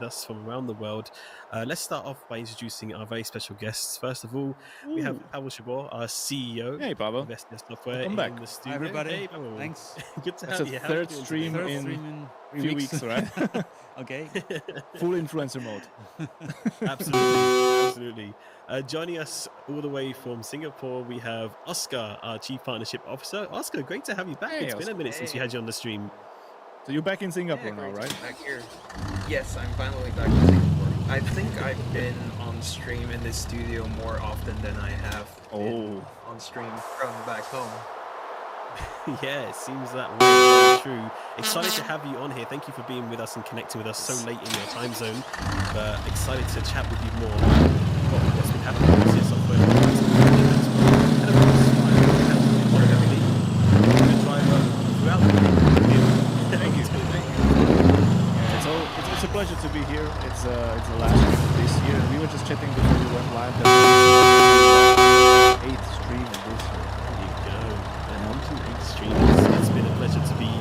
with us from around the world. Let's start off by introducing our very special guests. First of all, we have Ooh. Pavel Shabor, our CEO Hey, Pavel. of STS Software Welcome back. in the Hi studio. everybody. Hey, Pavel. Thanks. Good to That's have a you. How are you third doing stream today? Third in stream in a few weeks, right? Okay. Full influencer mode. Absolutely, absolutely. Joining us all the way from Singapore, we have Oscar, our Chief Partnership Officer. Oscar, great to have you back. Hey, It's been a Oscar. minute since we had you on the stream. So you're back in Yeah, Singapore now, great to right? be back here. Yes, I'm finally back in Singapore. I think I've been on stream in this studio more often than I have been on stream from back home. Yeah, it seems that way. Very true. Excited to have you on here. Thank you for being with us and connecting with us so late in your time zone. But excited to chat with you more about what's been happening with STS Software. And of course, I have you the driver throughout the Thank you. Yeah, it's a pleasure to be here. It's the last of this year. We were just chatting before we went live. That 8th stream of this year. There you go. And 8 streams. It's been a pleasure to be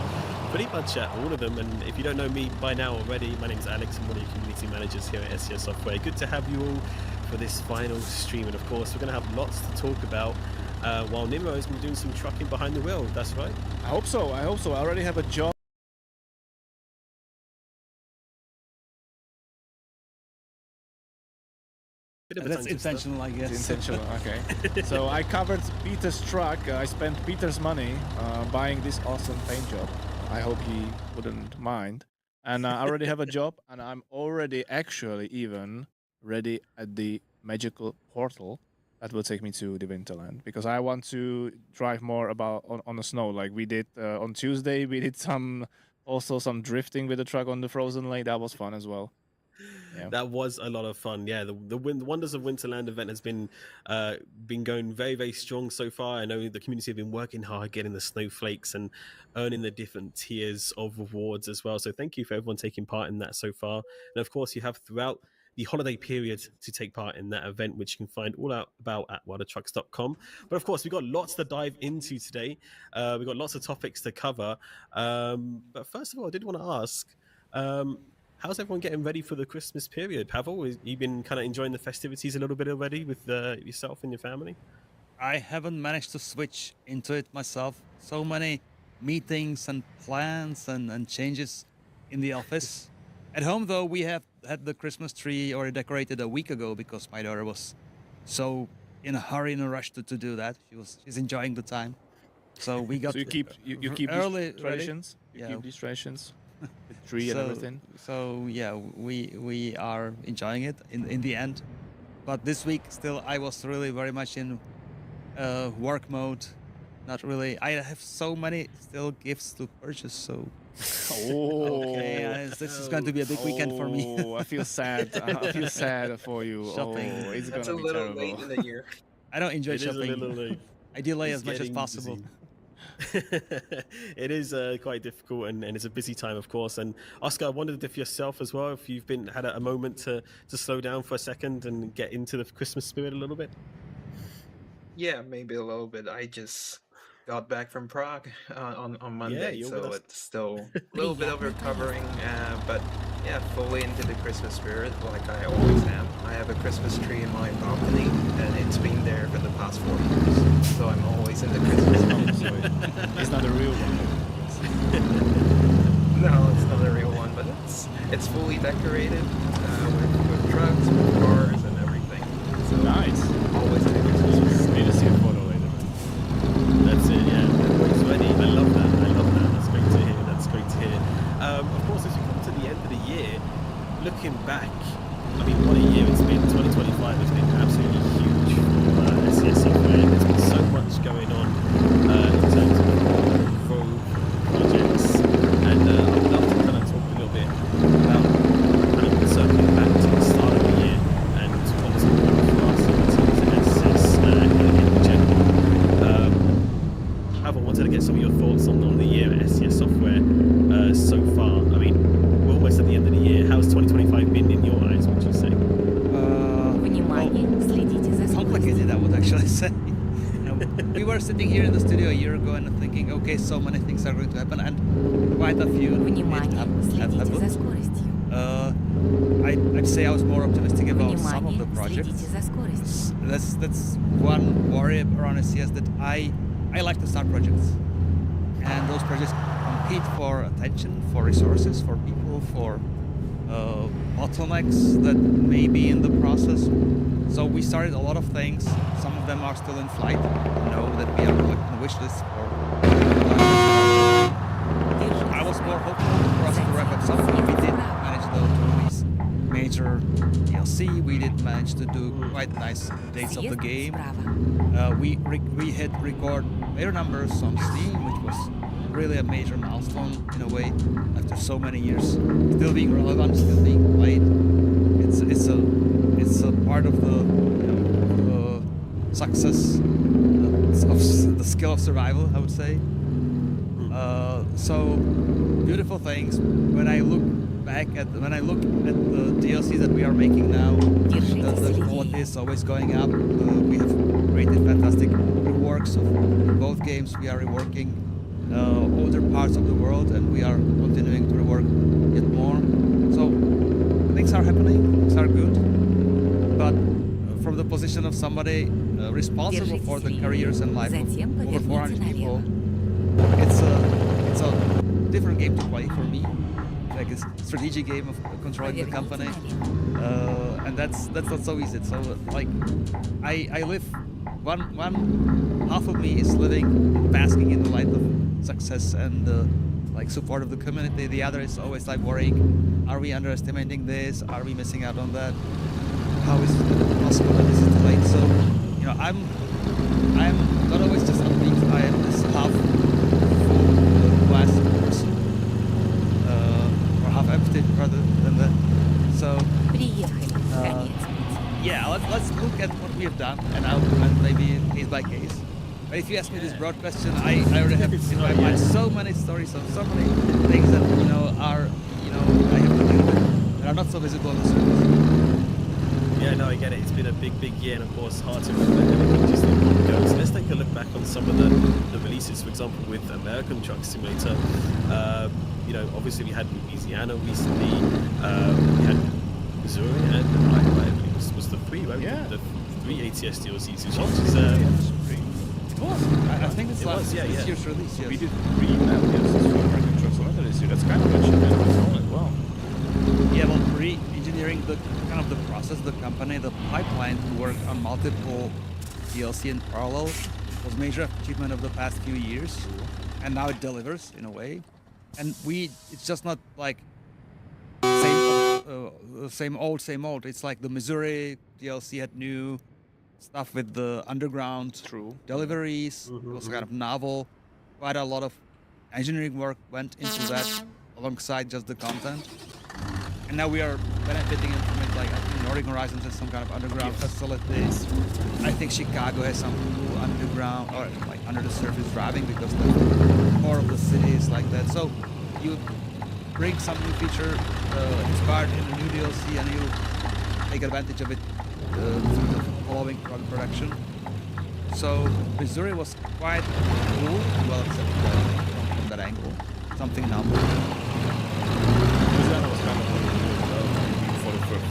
pretty much at all of them. And if you don't know me by now already, my name is Alex. I'm one of your community managers here at STS Software. Good to have you all for this final stream. And of course, we're going to have lots to talk about while Nimmo has been doing some trucking behind the wheel. That's right. I hope so. I already have a job. Bit of a That's tangent stuff. intentional, I guess. It's intentional, okay. So I covered Peter's truck. I spent Peter's money buying this awesome paint job. I hope he wouldn't mind. And I already have a job, and I'm already actually even ready at the magical portal that will take me to the Winterland, because I want to drive more about on the snow, like we did on Tuesday. We did some drifting with the truck on the frozen lake. That was fun as well. Yeah. That was a lot of fun. Yeah, the Wonders of Winterland event has been going very, very strong so far. I know the community have been working hard, getting the snowflakes and earning the different tiers of rewards as well. So thank you for everyone taking part in that so far. And of course, you have throughout the holiday period to take part in that event, which you can find all out about at wildertrucks.com. But of course, we've got lots to dive into today. We've got lots of topics to cover. But first of all, I did want to ask, how's everyone getting ready for the Christmas period? Pavel, have you been kind of enjoying the festivities a little bit already with yourself and your family? I haven't managed to switch into it myself. So many meetings and plans and changes in the office. At home, though, we have had the Christmas tree already decorated a week ago because my daughter was so in a hurry, in a rush to do that. She's enjoying the time. So we got So you keep early these traditions. ready. You keep these traditions. The tree and everything. So yeah, we are enjoying it in the end. But this week still I was really very much in work mode. Not really. I have so many still gifts to purchase. So okay, this is going to be a big weekend for me. Oh, I feel sad. I feel sad for you. Shopping. Oh, it's That's gonna a be little terrible. late in the year. I don't enjoy It is a shopping. little late. I delay It's as much as getting possible. busy. It is quite difficult, and it's a busy time, of course. And Oscar, I wondered if yourself as well, if you've had a moment to slow down for a second and get into the Christmas spirit a little bit. Yeah, maybe a little bit. I just got back from Prague on Monday, you're with so us. it's still a little bit of recovering, but yeah, fully into the Christmas spirit like I always am. I have a Christmas tree in my balcony, and it's been there for the past 4 years, so I'm always in the Christmas spirit. So it's not a real one. No, it's not a real one, but it's fully decorated with trucks, with cars, and everything. So Nice. always in the Christmas spirit. Need to see a photo later. That's it, yeah. Always ready. I love that. That's great to hear. Of course, as we come to the end of the year, looking back, I mean, what a year it's been. 2025 has been absolutely huge for STS Software. There's been so much going on in terms of growth, projects, and I would love to kind of talk a little bit about kind of circling back to the start of the year and what was important for us and the teams at STS in general. I wanted to get some of your thoughts on the year at STS Software so far. I mean, we're almost at the end of the year. How's 2025 been in your eyes, would you say? Внимание, следите за complicated, I would actually say. You know, we were sitting here in the studio a year ago and thinking, okay, so many things are going to happen, and quite a few did Внимание, have следите за happened. скоростью. I'd say I was more optimistic about some of the Внимание, projects. следите за скоростью. That's one worry around SCS, that I like to start projects, and those projects compete for attention, for resources, for people, for bottlenecks that may be in the process. So we started a lot of things. Some of them are still in flight. Know that we are like on the wish list for. I was more hopeful for us to wrap up something. We did manage though to release major DLC. We did manage to do quite nice updates of the Съезд game. справа. We hit record major numbers on Steam, which was really a major milestone in a way. After so many years, still being relevant, still being played. It's a part of the success of the skill of survival, I would say. So beautiful things. When I look at the DLC that we are making now, the quality is always going up. We have created fantastic reworks of both games. We are reworking older parts of the world, and we are continuing to rework yet more. So things are happening. Things are good. But from the position of somebody responsible for the careers and life of Затем over 400 поверните people, налево. it's a different game to play for me. Like it's a strategic game of controlling the Поверните company, налево. and that's not so easy. So like, I live one half of me is living, basking in the light of success and like support of the community. The other is always like worrying: are we underestimating this? Are we missing out on that? How is it possible that this is delayed? So I'm not always just upbeat. I am this half full glass person, or half empty rather than that. So Приехали. Конец пути. yeah, let's look at what we have done, and I'll comment maybe case by case. But if you ask me this broad question, I already have in my mind so many stories of so many things that are I have to deal with that are not so visible on the surface. Yeah, no, I get it. It's been a big year, and of course, hard to reflect everything just in one go. So let's take a look back on some of the releases. For example, with American Truck Simulator, obviously we had Louisiana recently. We had Missouri, and I believe was the three, right? Yeah. The three ATS DLCs, which Oh, is It was. I think it's It was, yeah, this yeah. year's release. Yes. We did 3 DLCs for American Truck Simulator this year. That's kind of achievement of its own as well. Yeah, well, re-engineering the kind of the process, the company, the pipeline to work on multiple DLC in parallel was major achievement of the past few years, and now it delivers in a way. And it's just not like same old. It's like the Missouri DLC had new stuff with the underground True. deliveries. It was kind of novel. Quite a lot of engineering work went into that alongside just the content. And now we are benefiting from it. Like I think Nordic Horizons has some kind of underground facilities. I think Chicago has some cool underground or like under the surface driving because the core of the city is like that. So you bring some new feature inspired in a new DLC, and you take advantage of it through the following production. So Missouri was quite cool, well, except from that angle, something novel. Louisiana was kind of what we did as well.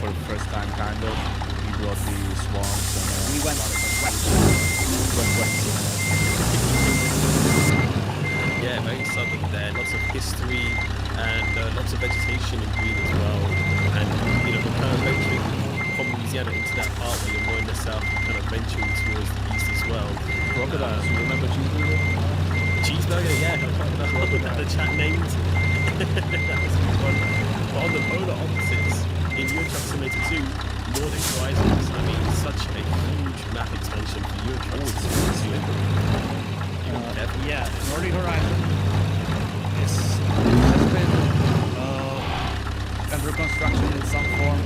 For the first time, kind of. We brought the swamps and We went west. yeah, very southern there. Lots of history and lots of vegetation and green as well. And we're kind of venturing from Louisiana into that part where you're more in the south, kind of venturing towards the east as well. Crocodiles. You remember Cheeseburger? Cheeseburger, yeah, I can't remember what the chat named. That was a good one. But on the polar opposites, in Euro Truck Simulator 2, Nordic Horizons, I mean, such a huge map expansion for Euro Truck Simulator 2. Yeah, Nordic Horizon has been under construction in some form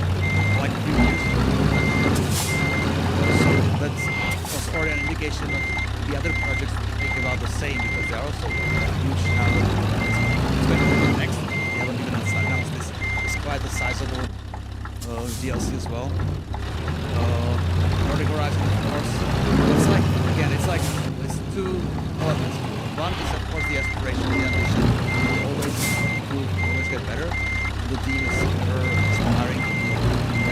like a few years ago. So that's already an indication of the other projects we think about the same, because they are also huge now. Next, we haven't even announced this. It's quite a sizable DLC as well. Nordic Horizon, of course. It's like, again, it's two elements. One is, of course, the aspiration, the ambition to always improve, always get better. The team is ever aspiring to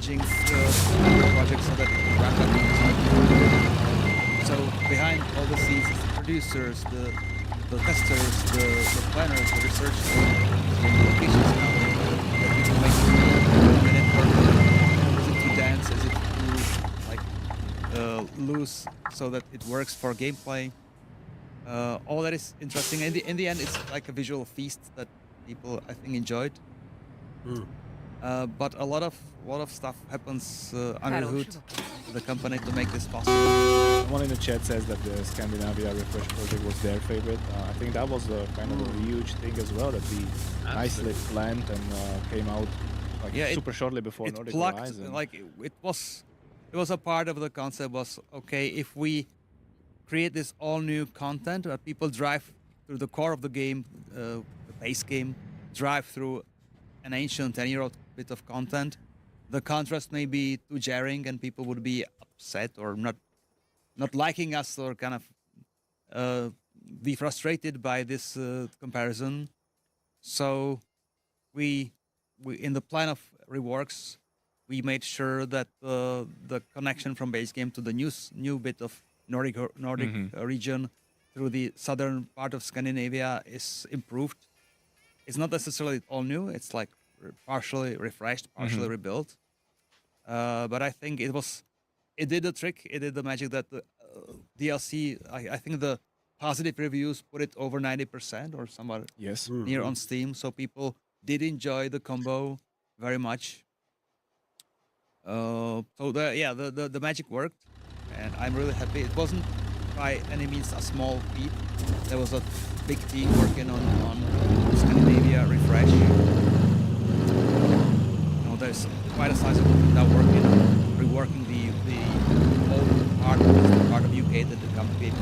managing the project so that it can wrap up on time. So behind all the scenes, it's the producers, the testers, the planners, the researchers, the locations now that people make it work. Is it to dance? Is it to like loose so that it works for gameplay? All that is interesting. In the end, it's like a visual feast that people I think enjoyed. But a lot of stuff happens under the hood of the company to make this possible. Someone in the chat says that the Scandinavia refresh project was their favorite. I think that was a kind of a huge thing as well that we nicely planned and came out like super shortly before it Nordic plucked, Horizon. like it was a part of the concept was okay if we create this all new content that people drive through the core of the game, the base game, drive through an ancient 10-year-old bit of content, the contrast may be too jarring and people would be upset or not liking us or kind of be frustrated by this comparison. So we in the plan of reworks, we made sure that the connection from base game to the new bit of Nordic region through the southern part of Scandinavia is improved. It's not necessarily all new. It's like partially refreshed, partially rebuilt. But I think it did the trick. It did the magic that the DLC. I think the positive reviews put it over 90% or somewhat near on Steam. So people did enjoy the combo very much. So the magic worked, and I'm really happy. It wasn't by any means a small feat. There was a big team working on Scandinavia refresh. There's quite a sizable team now working on reworking the old part of UK that the company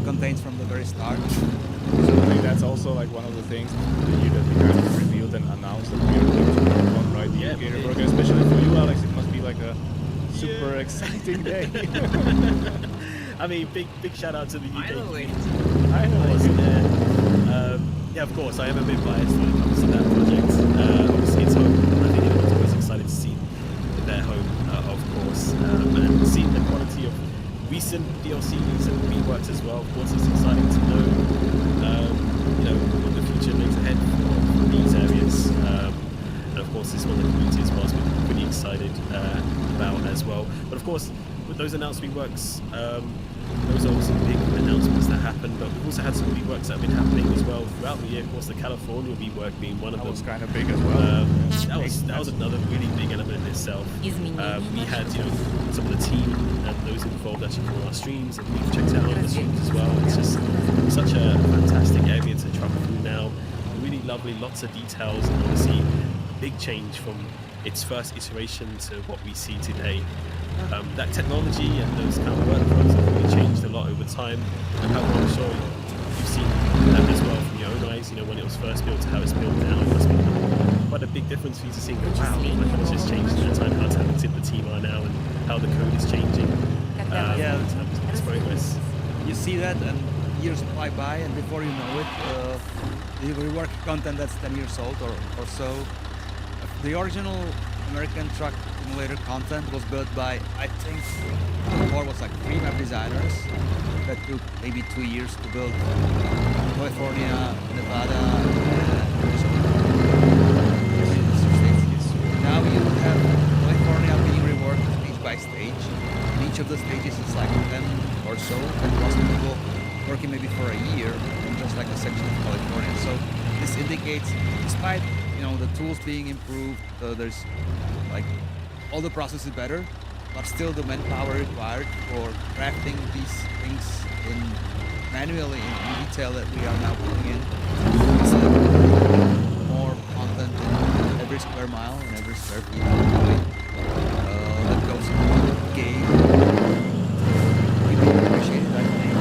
contains from the very start. So I think that's also like one of the things that we kind of revealed and announced that we are going to work on, right? The UK rework, especially for you, Alex, it must be like a super exciting day. I mean, big shout out to the UK. Finally. Yeah, of course, I am a bit biased when it comes to that project. Obviously, it's home. I think everyone's always excited to see their home, of course, and seeing the quality of recent DLCs and reworks as well. Of course, it's exciting to know, what the future makes ahead for these areas. And of course, this one the community as well has been pretty excited about as well. But of course, with those announced reworks, those are also big announcements that happened, but we've also had some reworks that have been happening as well throughout the year. Of course, the California rework being one of them. That was kind of big as well. That was another really big element in itself. We had some of the team and those involved actually on our streams, and we've checked out the streams as well. It's just such a fantastic area to travel through now. Really lovely, lots of details, and obviously a big change from its first iteration to what we see today. That technology and those kind of workflows have really changed a lot over time, and I'm sure you've seen that as well from your own eyes. When it was first built to how it's built now, it must be quite a big difference for you to think, wow, how much has changed in the time, how talented the team are now, and how the code is changing. In terms of its progress. You see that, and years fly by, and before you know it, the rework content that's 10 years old or so. The original American truck simulator content was built by, I think, before was like 3 map designers that took maybe 2 years to build. California, Nevada, now you have California being reworked stage by stage. And each of the stages is like 10 or so, and plus people working maybe for a year on just like a section of California. So this indicates, despite the tools being improved, there's like all the process is better, but still the manpower required for crafting these things manually in detail that we are now putting in. It's more content in every square mile and every square feet that goes into the game. People appreciate it, I think.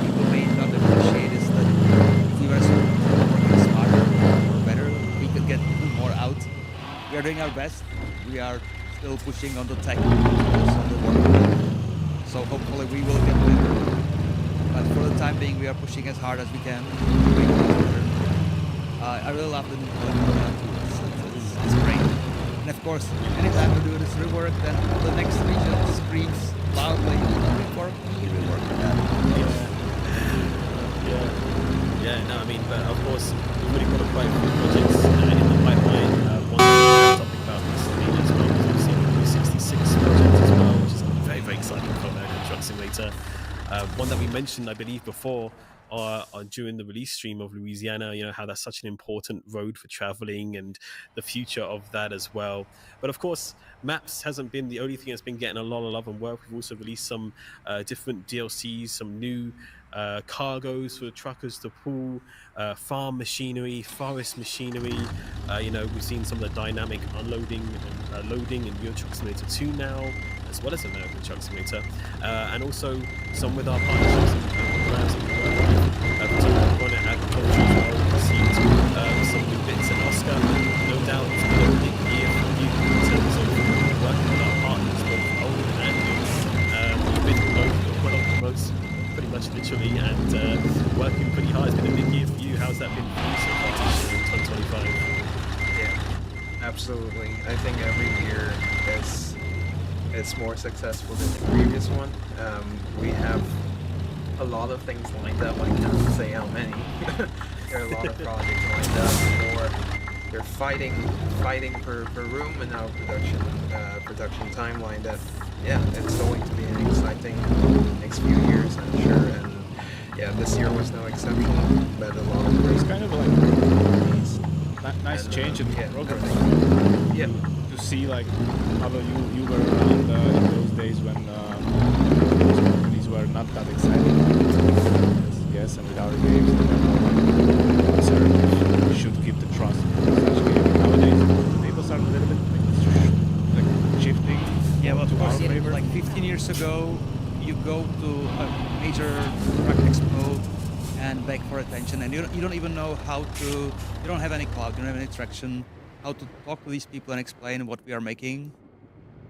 People may not appreciate is that if we were working smarter or better, we could get more out. We are doing our best. We are still pushing on the tech, on the work. So hopefully we will get better. But for the time being, we are pushing as hard as we can. I really love the new California too. It's great. And of course, anytime we do this rework, then the next region screams loudly, rework me, rework that. Yeah, no, I mean, but of course, we've already got quite a few projects in the pipeline. One that we're topic about recently as well is obviously the 66 project as well, which is very, very exciting for American Truck Simulator. One that we mentioned, I believe, before during the release stream of Louisiana, how that's such an important road for traveling and the future of that as well. But of course, maps hasn't been the only thing that's been getting a lot of love and work. We've also released some different DLCs, some new cargoes for the truckers to pull, farm machinery, forest machinery. We've seen some of the dynamic unloading and loading in Euro Truck Simulator 2 now, as well as American Truck Simulator, and also some with our partnerships and programs that we work with. Particularly on agriculture as well, we've received some new bits at Oscar. No doubt it's been a big year for you in terms of working with our partners, both old and new. You've been well on the most, pretty much literally, and working pretty hard. It's been a big year for you. How's that been for you so far this year in 2025? Yeah, absolutely. I think every year it's more successful than the previous one. We have a lot of things lined up. I can't say how many. There are a lot of projects lined up, or they're fighting for room in our production timeline. That it's going to be an exciting next few years, I'm sure. And yeah, this year was no exception. But a lot of It's great kind of like nice and, change in yeah, progress. Yeah. To see like how you were around in those days when those companies were not that excited. Yes, and with our games, they were more concerned if we should keep the trust in such games. Nowadays, the tables are a little bit like shifting. Yeah, well, of to course, our favor. like 15 years ago, you go to a major truck expo and beg for attention, and you don't even know how to. You don't have any cloud, you don't have any traction. How to talk to these people and explain what we are making.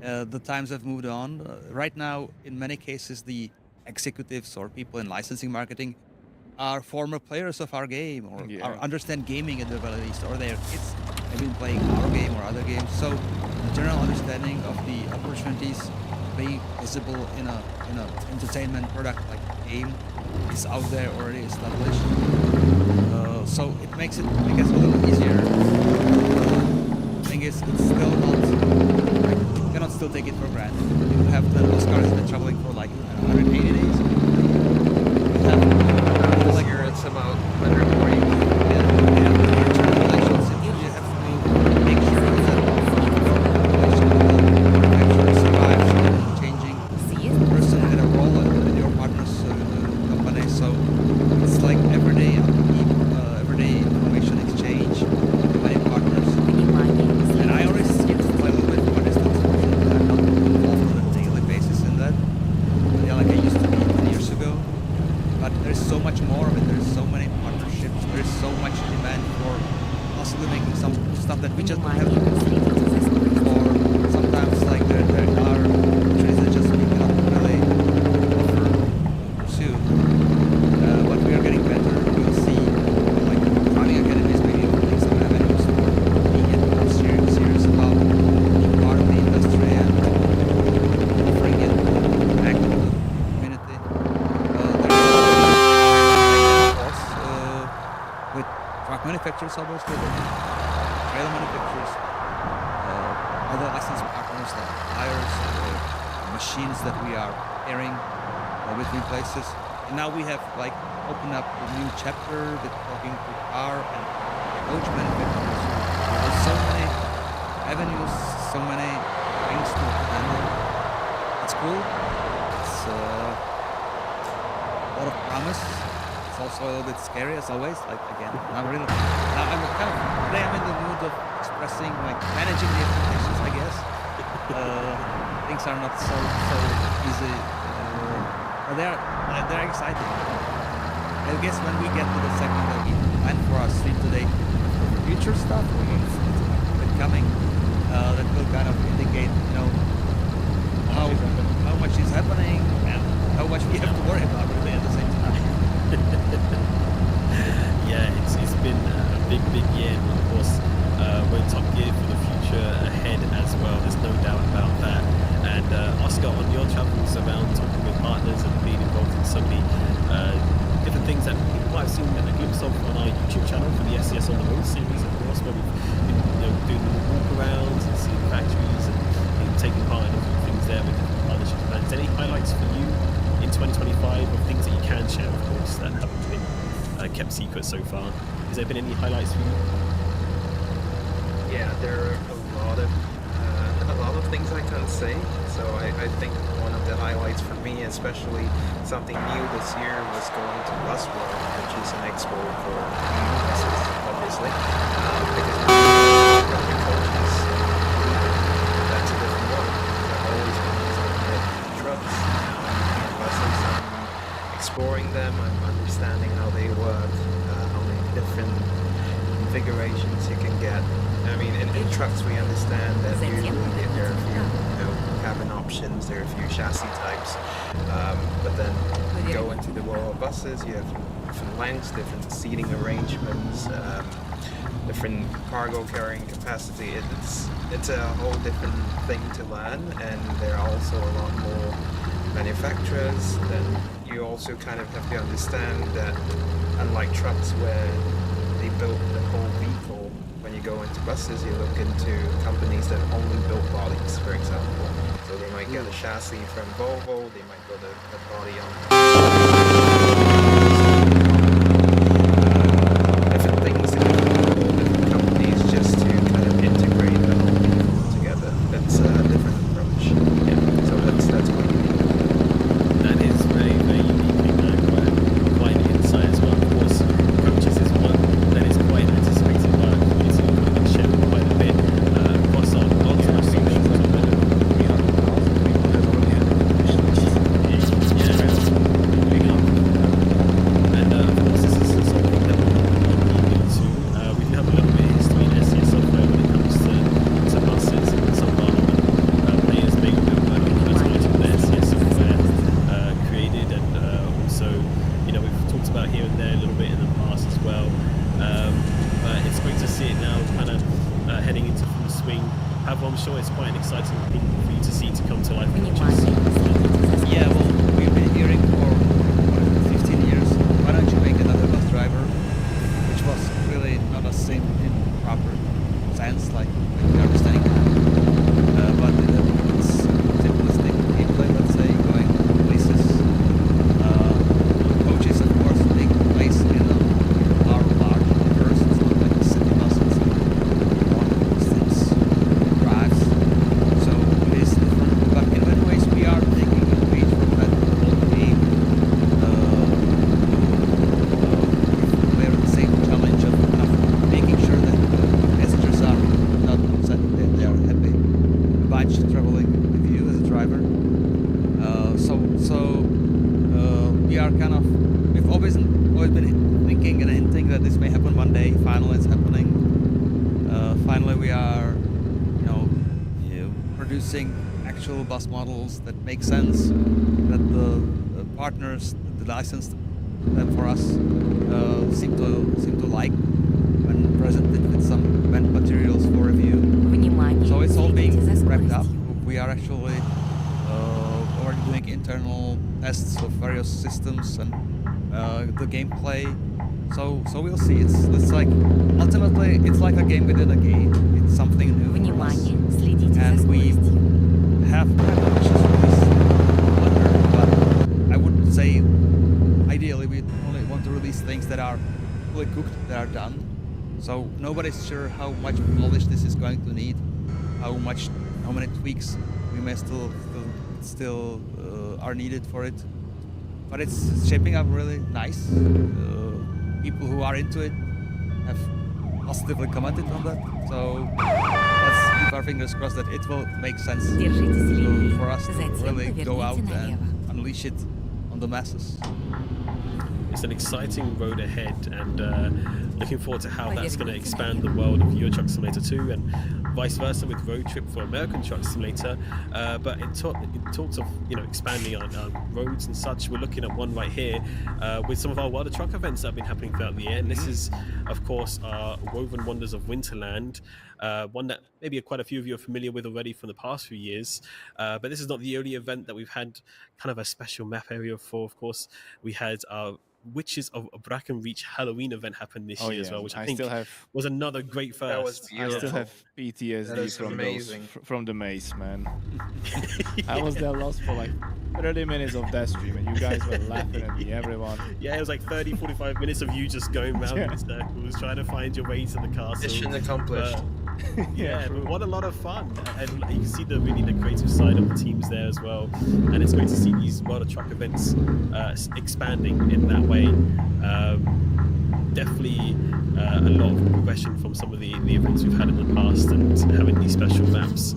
The times have moved on. Right now, in many cases, the executives or people in licensing marketing are former players of our game or are understand gaming at the very least, or their kids have been playing our game or other games. So the general understanding of the opportunities being visible in a entertainment product like a game is out there already established. So it makes it, I guess, a little easier. Thing is, it's still not, like, you cannot still take it for granted. You have the Oscar has been traveling for like 180 days. You have This year it's about 140. You have to make sure that the manufacturer survives and changing person had a role in your partner's company. So it's like everyday information exchange, many partners. And I always play a little bit more distance. I'm not involved on a daily basis in that. Yeah, like I used to be 10 years ago. But there's so much more of it. There's so many partnerships. There's so much demand for possibly making some stuff that we just don't have. Or sometimes like there are opportunities that just we cannot really offer pursue. But we are getting better. We'll see like driving academies maybe opening some avenues for being more serious about being part of the industry and offering it back to the community. With truck manufacturers, obviously, but trailer manufacturers, other licensed partners like tires, machines that we are pairing between places. And now we have like opened up a new chapter with talking to car and coach manufacturers. There's so many avenues, so many things to handle. It's cool. It's a lot of promise. It's also a little bit scary as always. Like again, not really. I'm kind of today. I'm in the mood of expressing, like managing the expectations. I guess things are not so easy, but they're exciting. I guess when we get to the segment that we planned for our stream today, future stuff or what's coming, that will kind of indicate, how much is happening and how much we have to worry about really at the same time. Yeah, it's been a big year, and of course, we're in top gear for the future ahead as around talking with partners and being involved in so many different things that people might have seen a glimpse of on our YouTube channel for the SES on the Road series, of course, where we've been doing the walk-arounds and seeing factories and taking part in a few things there with different partnership plans. Any highlights for you in 2025 of things that you can share, of course, that haven't been kept secret so far? Has there been any highlights for you? Yeah, there are a lot of things I can't say. So I think one of the highlights for me, especially something new this year, was going to Busworld, which is an expo for buses, obviously, because running coaches, that's a different one. I've always been using trucks and buses. I'm exploring them. I'm understanding how they work, how many different configurations you can get. I mean, in trucks we understand that usually there are a few cabin options, there are a few chassis types, but then you go into the world of buses, you have different lengths, different seating arrangements, different cargo carrying capacity. It's a whole different thing to learn, and there are also a lot more manufacturers. Then you also kind of have to understand that unlike trucks where they build the whole vehicle, when you go into buses, you look into companies that only build bodies, for example. So they might get a chassis from Volvo, they might build a body on different things in different companies just to kind of integrate the whole vehicle together. That's a different approach. Yeah, so that's quite unique. That is very, very unique and quite an insight as well. Of course, coaches is one that is quite anticipated by the community. We've been sharing quite a bit across our blogs and our socials as well. 300,000 people have already had And of course, this is something that we're looking into. We do have a little bit of history in SES software when it comes to buses, and some of our players may know the first version of the SES software created, and also, we've talked about here and there a little bit in the past as well. But it's great to see it now kind of heading into full swing. However, I'm sure it's quite an exciting thing for you to see to come to life. Yeah, well, we've been hearing for 15 years, why don't you make another bus driver? Which was really not a sim in proper sense, like we understanding now. But it's simplistic gameplay, let's say, going places. Coaches, of course, take place in our large universe. It's not like a city bus, it's long distance drives. So it is different. But in many ways, we are taking a page from that old game. We have the same challenge of making sure that passengers are not upset, that they are happy. A bunch traveling with you as a driver. We are kind of, we've always been thinking and hinting that this may happen one day. Finally, it's happening. Finally, we are, producing actual bus models that make sense, that the partners that licensed them for us seem to like when presented with some event materials for review. So it's all being wrapped up. We are actually already doing internal tests of various systems and the gameplay. So we'll see. It's like ultimately it's like a game within a game. It's something new for us. And we have ambitions for this later, but I would say ideally we only want to release things that are fully cooked, that are done. So nobody's sure how much polish this is going to need, how many tweaks we may still are needed for it. But it's shaping up really nice. People who are into it have positively commented on that. So let's keep our fingers crossed that it will make sense for us to really go out and unleash it on the masses. It's an exciting road ahead, and looking forward to how that's going to expand the world of Euro Truck Simulator 2, and vice versa with Road Trip for American Truck Simulator. But in talks of expanding on roads and such, we're looking at one right here with some of our World of Truck events that have been happening throughout the year. And this is, of course, our Woven Wonders of Winterland, one that maybe quite a few of you are familiar with already from the past few years. But this is not the only event that we've had kind of a special map area for. Of course, we had our Witches of Brackenreach Halloween event happen this year as well, which I think still have was another great first. That was I still beautiful. have PTSD That is from amazing. from the maze, man. I was there lost for like 30 minutes of that stream, and you guys were laughing at me, everyone. Yeah, it was like 30, 45 minutes of you just going around in circles, trying to find your way to the castle. Mission accomplished. Yeah, but what a lot of fun. And you can see the creative side of the teams there as well. And it's great to see these World of Truck events expanding in that way. Definitely a lot of progression from some of the events we've had in the past and having these special maps.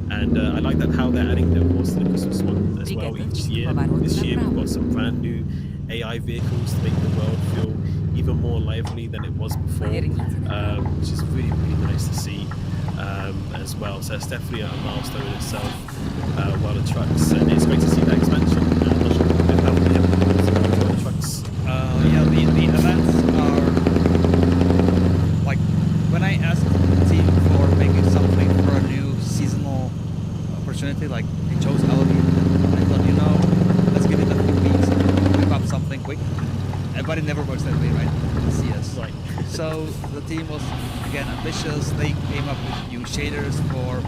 And I like that how they're adding, of course, to the Christmas one as well each year. This year we've got some brand new AI vehicles to make the world feel even more lively than it was before, which is really, really nice to see as well. So it's definitely a milestone in itself, World of Trucks. And it's great to see that expansion. I'm not sure if how many World of Trucks. Yeah, the events are like when I asked the team for making something for a new seasonal opportunity, like they chose Halloween. I thought, let's give it a few weeks and whip up something quick. But it never works that way, right? In CS. Right. So the team was again ambitious. They came up with new shaders for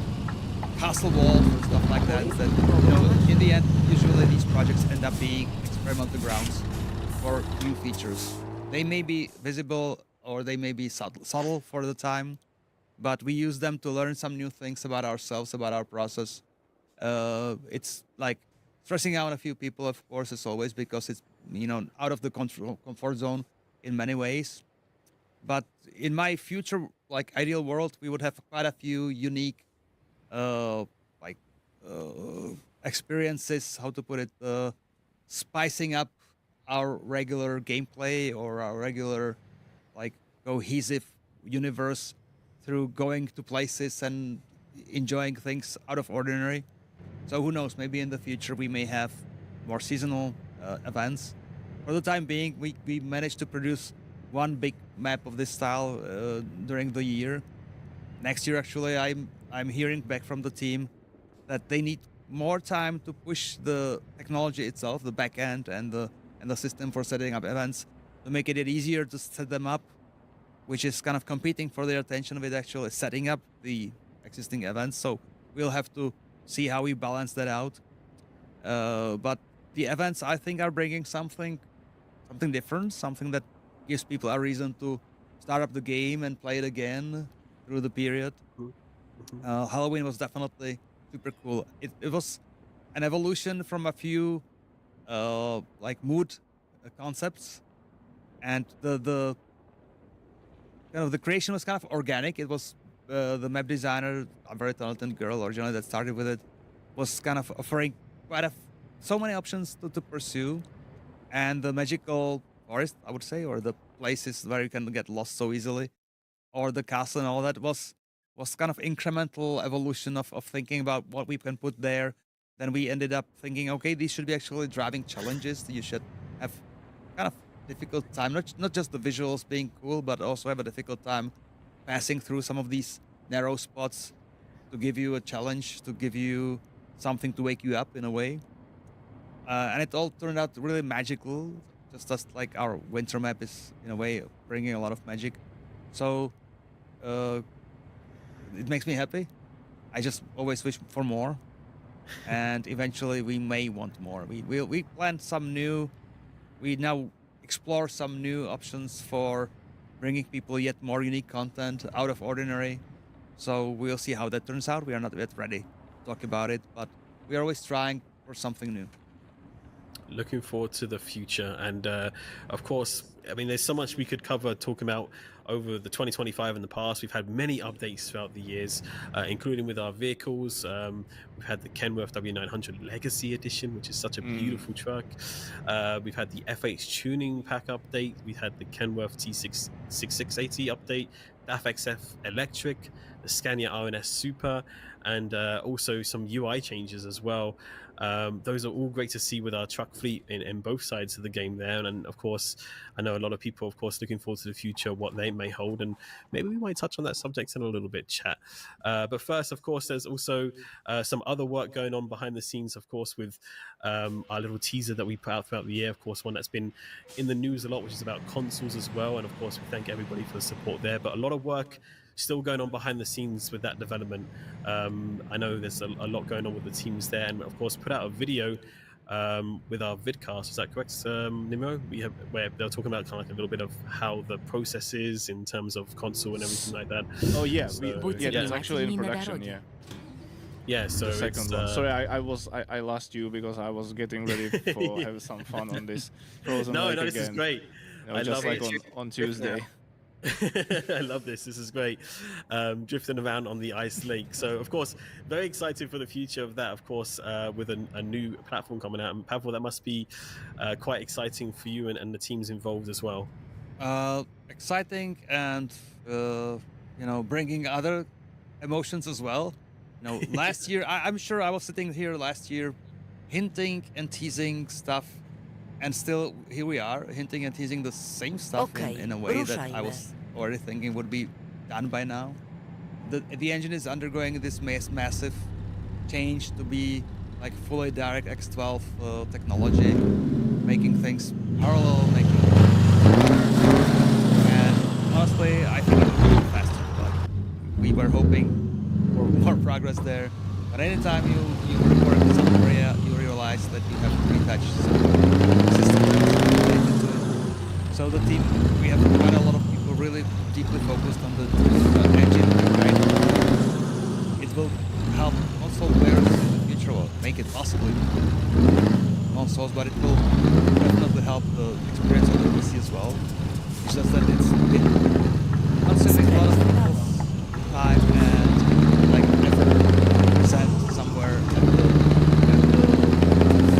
castle walls and stuff like that. That in the end, usually these projects end up being experimental grounds for new features. They may be visible or they may be subtle for the time, but we use them to learn some new things about ourselves, about our process. It's like stressing out a few people, of course, as always, because it's out of the comfort zone in many ways. But in my future, like ideal world, we would have quite a few unique, experiences. How to put it? Spicing up our regular gameplay or our regular, like cohesive universe through going to places and enjoying things out of ordinary. So who knows? Maybe in the future we may have more seasonal events. For the time being, we managed to produce one big map of this style during the year. Next year, actually, I'm hearing back from the team that they need more time to push the technology itself, the back end and the system for setting up events, to make it easier to set them up, which is kind of competing for their attention with actually setting up the existing events. So we'll have to see how we balance that out. But the events, I think, are bringing something different, something that gives people a reason to start up the game and play it again through the period. Halloween was definitely super cool. It was an evolution from a few mood concepts, and the kind of the creation was kind of organic. It was the map designer, a very talented girl originally that started with it, was kind of offering so many options to pursue, and the magical forest, I would say, or the places where you can get lost so easily, or the castle and all that was kind of incremental evolution of thinking about what we can put there. Then we ended up thinking, okay, these should be actually driving challenges. You should have kind of difficult time, not just the visuals being cool, but also have a difficult time passing through some of these narrow spots to give you a challenge, to give you something to wake you up in a way. And it all turned out really magical, just as like our winter map is in a way bringing a lot of magic. So it makes me happy. I just always wish for more, and eventually we may want more. We plan some new. We now explore some new options for bringing people yet more unique content out of ordinary. So we'll see how that turns out. We are not yet ready to talk about it, but we are always trying for something new. looking forward to the future. And of course, I mean, there's so much we could cover talking about over the 2025 in the past. We've had many updates throughout the years, including with our vehicles. We've had the Kenworth W900 Legacy Edition, which is such a beautiful truck. We've had the FH tuning pack update. We had the Kenworth T6680 update, DAF XF Electric, the Scania RNS Super, and also some UI changes as well. Those are all great to see with our truck fleet in both sides of the game there. And of course, I know a lot of people, of course, looking forward to the future, what they may hold. And maybe we might touch on that subject in a little bit, chat. But first, of course, there's also some other work going on behind the scenes, of course, with our little teaser that we put out throughout the year. Of course, one that's been in the news a lot, which is about consoles as well. And of course, we thank everybody for the support there. But a lot of work still going on behind the scenes with that development. I know there's a lot going on with the teams there, and of course put out a video with our vidcast. Is that correct, Nimo? We have where they're talking about kind of like a little bit of how the process is in terms of console and everything like that. Oh yeah, So, it's actually in production. Yeah. Yeah, so The second it's, one. Sorry, I lost you because I was getting ready for have some fun on this Frozen no, Lake this is again. great. You know, I just love like it. on Tuesday. I love this. This is great. Drifting around on the ice lake. So, of course, very excited for the future of that, of course, with a new platform coming out. And Pavel, that must be quite exciting for you and the teams involved as well. Exciting and bringing other emotions as well. Last year, I'm sure I was sitting here last year hinting and teasing stuff, and still here we are hinting and teasing the same stuff in a way that I was already thinking would be done by now. The engine is undergoing this massive change to be like fully direct X12 technology, making things parallel, and honestly, I think it will be faster. But we were hoping for more progress there. But anytime you work in some area, you realize that you have to retouch some systems related to it. So the team, we have quite a lot of people really deeply focused on the engine, right? It will help console players in the future, or make it possibly consoles, but it will definitely help the experience of the PC as well. It's just that it's been consuming a lot of people's time and like effort set somewhere at the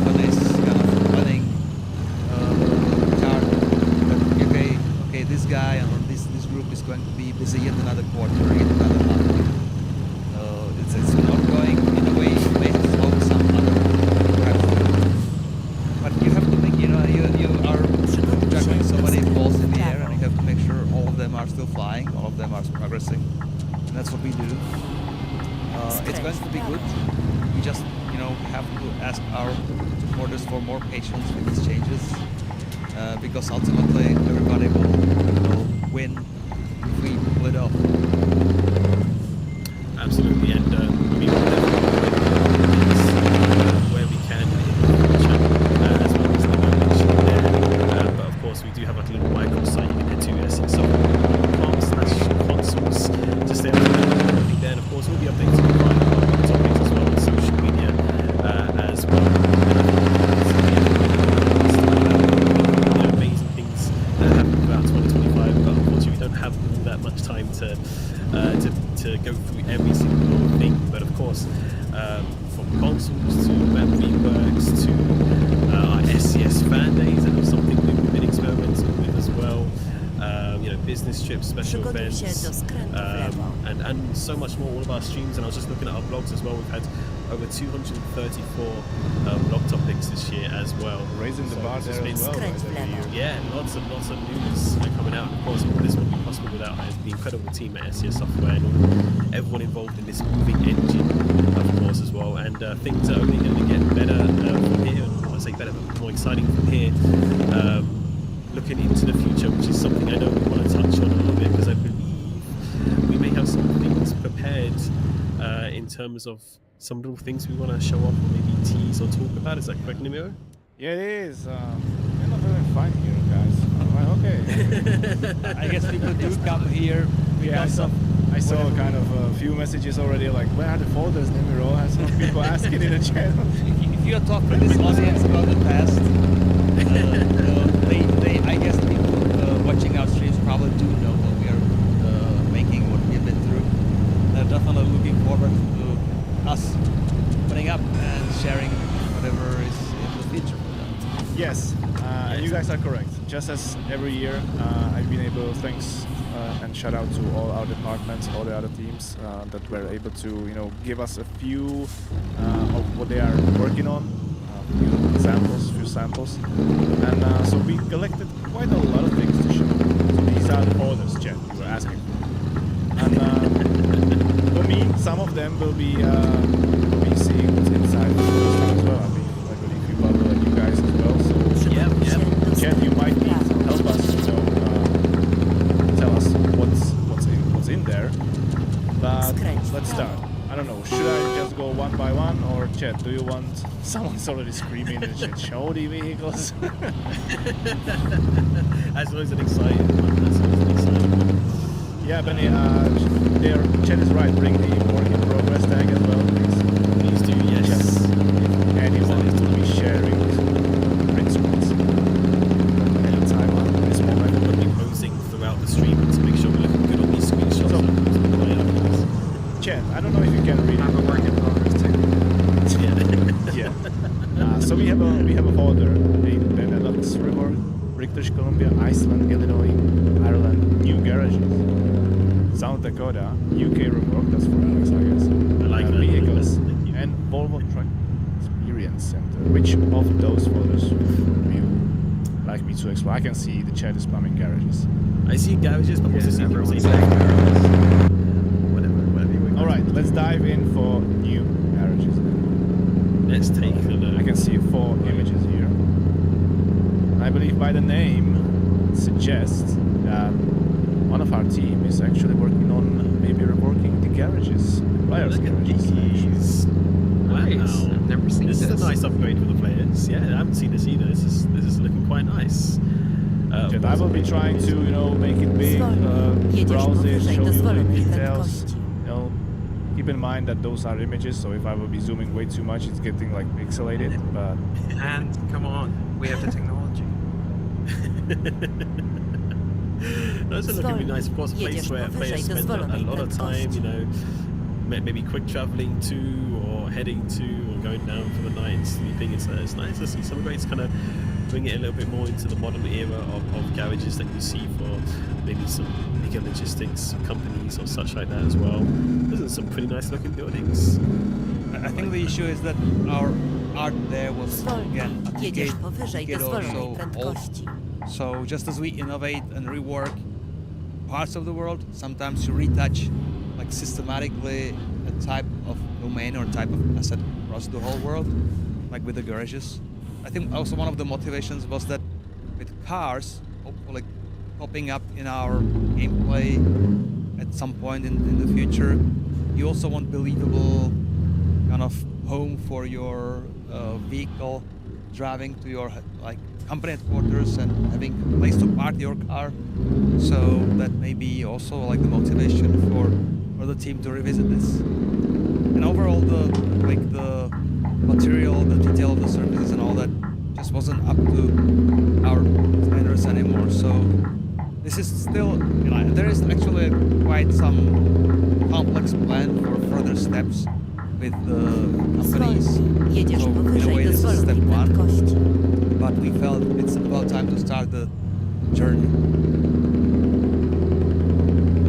when it's kind of running chart that okay this guy or this group is going to be busy yet another quarter, yet another month. It's not going in a way may slow some other perhaps. But you have to make you are juggling so many balls in the air, and you have to make sure all of them are still flying, all of them are progressing. And that's what we do. It's going to be good. We just, have to ask our supporters for more patience with these changes, because ultimately everybody will win if we pull it off. Absolutely, and I mean, where we can in the future, as well as the mentioned there. But of course, we do have like a little microsite you can head to sx.com/consoles to stay up to date with everything there. And of course, we'll be updating you on other topics as well on social media as well. Amazing things that happened throughout 2025, but unfortunately, we don't have all that much time to go through every single thing. But of course, from consoles to WebVworks to our SCS fan days, and it's something we've been experimenting with as well. Business trips, special events, and so much more. All of our streams, and I was just looking at our blogs as well. We've had over 234 blog topics this year as well. Raising the bar there as well. Yeah, lots and lots of news coming out. Of course, this wouldn't be possible without the incredible team at SCS Software and everyone involved in this moving engine, of course, as well. And things are only going to get better from here. I want to say better, but more exciting from here. Looking into the future, which is something I know we want to touch on a little bit, because I believe we may have some things prepared in terms of some little things we want to show off or maybe tease or talk about. Is that correct, Nimiro? Yeah, it is. You're not having fun here, guys. Okay. I guess people do come here because of I saw kind of a few messages already, like, where are the folders, Nemiro? I saw people asking in the channel. If you talk to this audience about the past, I guess people watching our streams probably do know what we are making, what we have been through. They're definitely looking forward to us putting up and sharing whatever is in the future for them. Yes, and you guys are correct. Just as every year, I've been able, thanks and shout out to all our departments, all the other teams that were able to, give us a few of what they are working on, few samples, and so we collected quite a lot of things to show. So these are the orders, Jen, you were asking for. And for me, some of them will be seeing what's inside the first time as well. I believe you, Pablo, and you guys as well. So Jen, you might need help us, tell us what's in there. But let's start. I don't know, should I just go one by one, or Chet, do you want... Someone's already screaming in the chat, show the vehicles. That's always an exciting one. Yeah, Benny, Chet is right, bring the work in progress tag as well, please. Please do, yes. If anyone will be sharing print screens anytime on this moment. We'll be posing throughout the stream to make sure we're looking good on these screenshots. Chet, I don't know if you can read I have a work in progress too. Yeah. So we have a folder in Benelux River, British Columbia, Iceland, Illinois, Ireland, new garages, South Dakota, UK rework, that's for Alex, I guess. I like that. Vehicles, Thank you. and Volvo Truck Experience Center. Which of those folders would you like me to explore? I can see the chat is spamming garages. I see garages, but also see people everyone's saying saying garages. whatever you want. Alright, let's dive in for new garages then. Let's take a look. I can see 4 images here. I believe by the name it suggests that one of our team is actually working on maybe reworking the garages, players' Look at garages. these. Nice. Wow. I've never seen This this. is a nice upgrade for the players. Yeah, I haven't seen this either. This is looking quite nice. And I will be trying to, make it big, browse it, show you the details. Keep in mind that those are images, so if I will be zooming way too much, it's getting like pixelated. But And come on, we have the technology. Those are looking really nice. Of course, a place where players spend a lot of time, maybe quick traveling to, or heading to, or going down for the night and sleeping. It's nice to see some greats kind of bring it a little bit more into the modern era of garages that you see for maybe some bigger logistics companies or such like that as well. Those are some pretty nice looking buildings. I think the issue is that our art there was again Jedziesz powyżej dozwolonej so prędkości. old. So just as we innovate and rework parts of the world, sometimes you retouch like systematically a type of domain or type of asset across the whole world, like with the garages. I think also one of the motivations was that with cars, hopefully popping up in our gameplay at some point in the future, you also want believable kind of home for your vehicle, driving to your like company headquarters and having a place to park your car. So that may be also like the motivation for the team to revisit this. And overall, the material, the detail of the surfaces and all that just wasn't up to our standards anymore. So this is still, there is actually quite some complex plan for further steps with the companies. Jedziesz So in a powyżej way, this is dozwolonej step one, prędkości. but we felt it's about time to start the journey.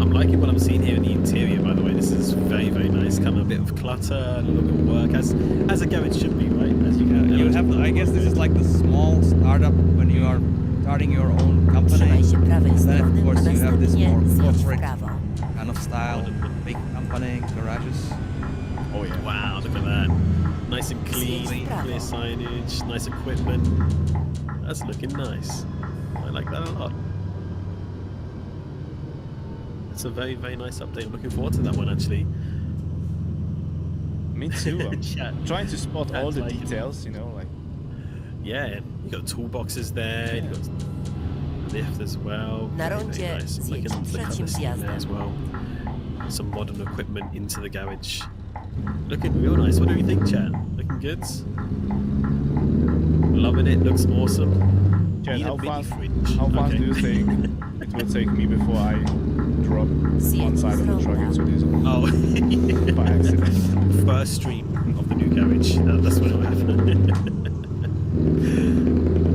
I'm liking what I'm seeing here in the interior, by the way. This is very, very nice. Kind of a bit of clutter, a little bit of work, as a garage should be, right? As you can. You have, I guess this is like the small startup when you are starting your own company. Trzymaj się prawej Then strony, of course a you have this następnie more zjedź w corporate prawo. kind of style, big company, garages. oh yeah. Wow, look at that. Nice and clean, clear signage, nice equipment. That's looking nice. I like that a lot. It's a very, very nice update. I'm looking forward to that one, actually. Me too. I'm Chat. trying to spot all the That's like- details, like. Yeah, you got toolboxes there, you got lift as well. Na Very, rondzie very nice. zjedź Looking at the trzecim colour scheme there zjazdem. as well. some modern equipment into the garage. Looking real nice. What do you think, chat? Looking good? Loving it. Looks awesome. Jen, Need a how mini fast? fridge. How fast Okay. do you think it will take me before I drop one Zjedź side of the truck into this hole Oh, by accident? first stream of the new garage. That's what will happen.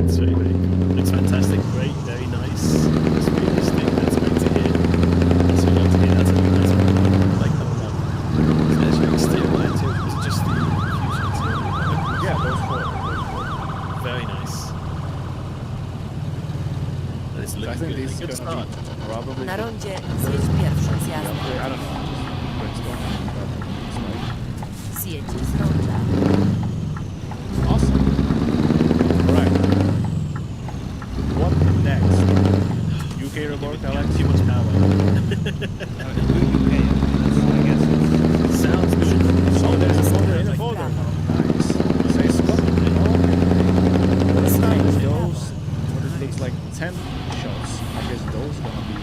It's very, very cool. Looks fantastic. Great. Very nice. Looks realistic. That's great to hear. That's what I love to hear. That's a really nice one. I like that one. So there's your exterior too. Is it just the fusion interior? Yeah, those four. Very nice. And it's I looking think good. this A is good gonna start. be probably Na rondzie zjedź pierwszy z the jazdy. upgrade. I don't know. Brainstorming, but it's like Zjedź z ronda. awesome. Alright. What next? UK report, Alex? Too much power. UK, I guess. Sounds good. Oh, there's a folder in a folder. Nice. Say Scotland. Oh. That's nice. Those, what it looks like 10 shots. I guess those are gonna be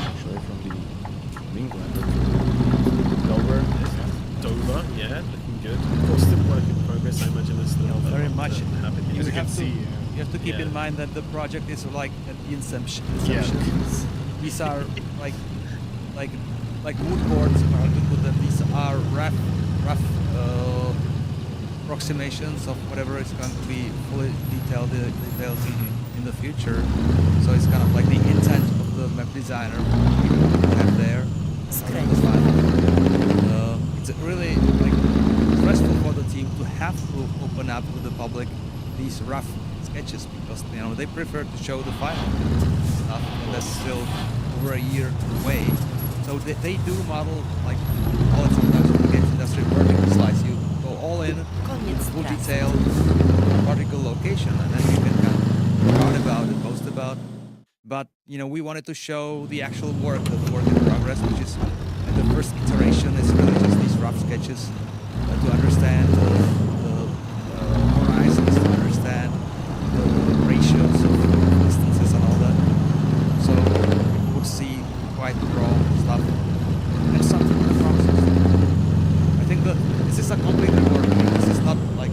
actually from the England. Dover. Dover, yeah, looking good. Of course, still work in progress. I imagine there's still Very much. happening. As you can have to- see. You have to keep Yeah. in mind that the project is like at the inception. Yeah. These are like mood boards, or how to put them. These are rough approximations of whatever is going to be fully detailed in the future. So it's kind of like the intent of the map designer we have there. Skręć. It's really like stressful for the team to have to open up to the public these rough sketches because they prefer to show the final stuff, and that's still over a year away. So they do model like all the sometimes in the games industry vertical slice. You go all in, Koniec full pracy. detail, particle location, and then you can kind of write about it, post about. But we wanted to show the actual work, the work in progress, which is the first iteration is really just these rough sketches to understand the horizons, to understand the ratios of distances and all that. So you would see quite raw stuff and something in the process. I think that this is a complete rework. This is not like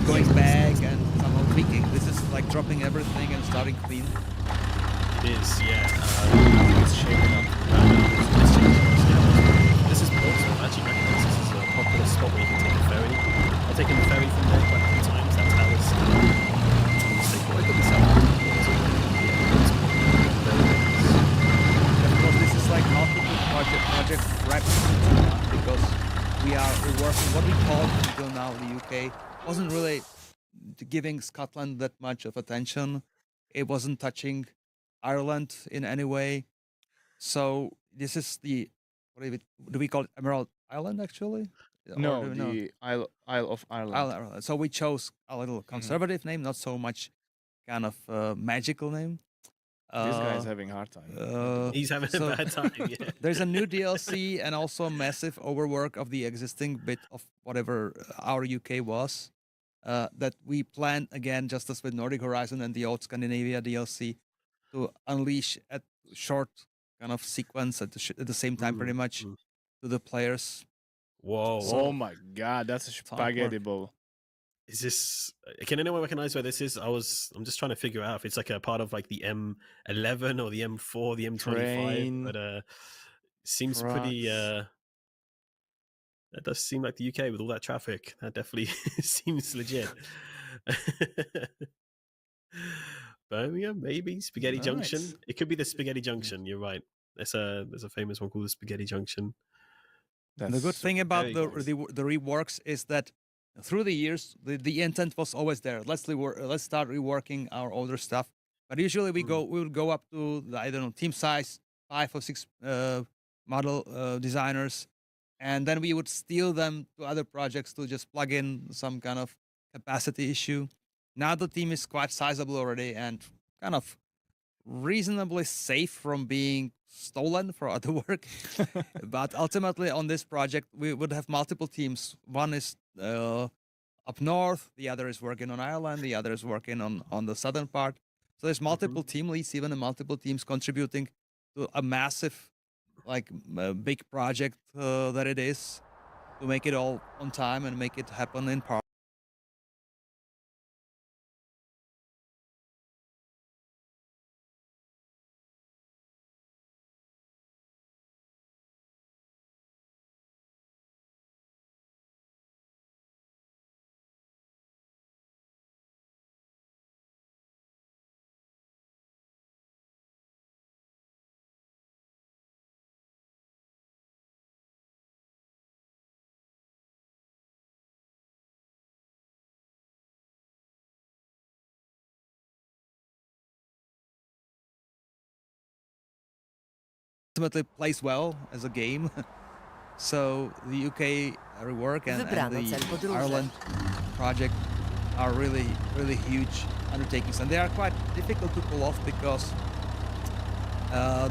going back and somehow tweaking. This is like dropping everything and starting clean. It is, yeah. It's shaping up. This is Portsmouth. I actually recognise this is a popular spot where you can take a ferry. I've taken the ferry from there quite a few times. That's how it's look at this out. Of course, this is like multiple projects wrapped into one because we're working what we called until now the UK wasn't really giving Scotland that much of attention. It wasn't touching Ireland in any way. So this is the do we call it Emerald Island actually? Or No, do we know? the Isle of Ireland. Ireland. So we chose a little conservative name, not so much kind of magical name. This guy's having a hard time. He's having so- a bad time, yeah. There's a new DLC and also a massive overwork of the existing bit of whatever our UK was that we plan again, just as with Nordic Horizon and the old Scandinavia DLC, to unleash at short kind of sequence at the same time, pretty much, to the players. Whoa. Oh my god, that's a spaghetti bowl. Is this? Can anyone recognize where this is? I'm just trying to figure out if it's like a part of like the M11 or the M4, the M25. Train, But seems pretty. That does seem like the UK with all that traffic. That definitely seems legit. Birmingham, maybe Spaghetti Junction. Nice. It could be the Spaghetti Junction. You're right. There's a famous one called the Spaghetti Junction. The good That's thing about very nice. the reworks is that through the years, the intent was always there. Let's start reworking our older stuff. But usually we would go up to I don't know, team size 5 or 6 model designers, and then we would steal them to other projects to just plug in some kind of capacity issue. Now the team is quite sizable already and kind of reasonably safe from being stolen for other work. But ultimately on this project, we would have multiple teams. One is up north, the other is working on Ireland, the other is working on the southern part. So there's multiple team leads, even multiple teams contributing to a massive like big project that it is, to make it all on time and make it happen in part. Ultimately plays well as a game. So the UK rework and Wybrano the cel podróży. Ireland project are really huge undertakings, and they are quite difficult to pull off because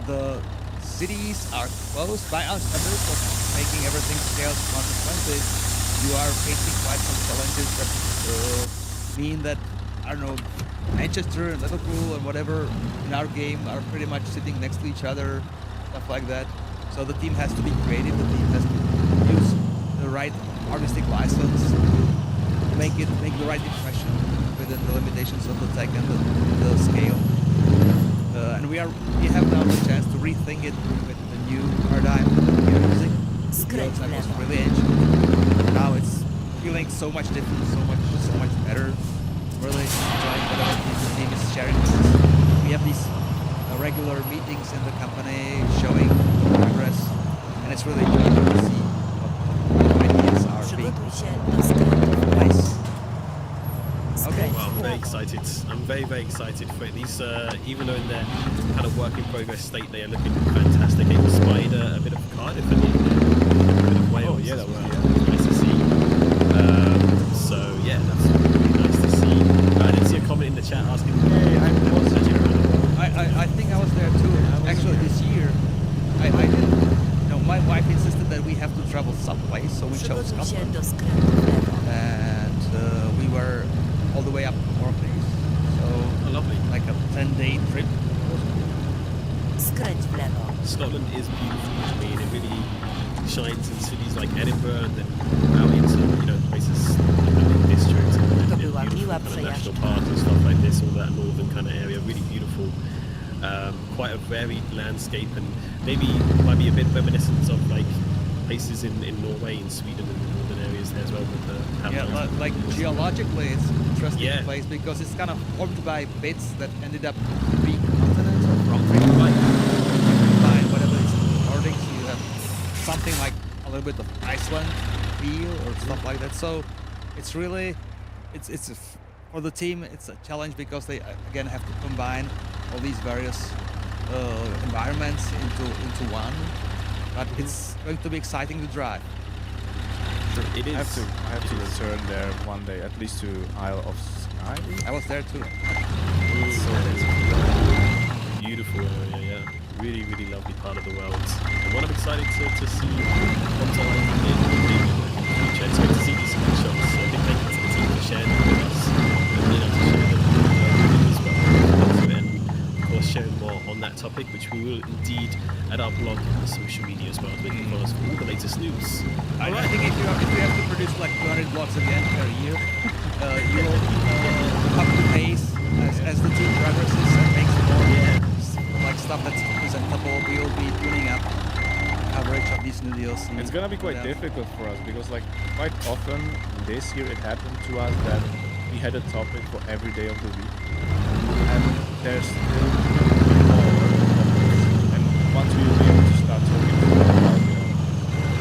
the cities are close by our standards of making everything scale to 120. You are facing quite some challenges that mean that, I don't know, Manchester and Liverpool and whatever in our game are pretty much sitting next to each other, stuff like that. So the team has to be creative. The team has to use the right artistic license to make the right impression within the limitations of the tech and the scale. And we have now the chance to rethink it with the new paradigm we are using. Skręć w It was lewo. really ancient. Now it's feeling so much different, so much better. Really enjoying whatever the team is sharing with us. We have these regular meetings in the company showing progress, and it's really enjoyable to see what ideas are being Przygotuj się do skrętu w prawo. placed. Skręć Well, I'm w very lewo. excited. I'm very excited for it. These, even though in their kind of work in progress state, they are looking fantastic. It inspired a bit of Cardiff and a bit of Wales. Oh, yeah, that as was- well. yeah. It's nice to see. So yeah, that's really nice to see. I did see a comment in the chat asking. Hey, I was I think I was there too. Actually, this year, I didn't. You know, my wife insisted that we have to travel someplace, so we chose Przygotuj się Scotland, do skrętu w lewo. and we were all the way up to Orkneys, so Oh, lovely. like a 10-day trip. Skręć w lewo. Scotland is beautiful. I mean, it really shines in cities like Edinburgh and then out into places like districts and To then była beautiful miła kind of national przejażdżka. parks and stuff like this, all that northern kind of area, really beautiful. Quite a varied landscape, and maybe might be a bit reminiscent of like places in Norway and Sweden and the northern areas there as well with the Yeah, hamlets. like geologically, it's an interesting Yeah. place because it's kind of formed by bits that ended up being continents or rock Right. by whatever is in the Nordics. You have something like a little bit of Iceland feel or stuff like that. So it's really, for the team, it's a challenge because they again have to combine all these various environments into one. But it's going to be exciting to drive. Sure, it is. I have to return there one day, at least to Isle of Skye. I was there too. Beautiful area, yeah. Really lovely part of the world. And what I'm excited to see what's on in the future. It's great to see these screenshots. I think thank you to the team for sharing them with us. And to share them with you as well. And of course, sharing more on that topic, which we will indeed at our blog and social media as well. Looking for us for all the latest news. I think if you have to produce like 200 blogs again per year, you will up to pace as the team progresses and makes more like stuff that's presentable. We will be tuning up coverage of these new deals. It's gonna be quite difficult for us because like quite often this year it happened to us that we had a topic for every day of the week, and there's still more topics. And once we will be able to start talking about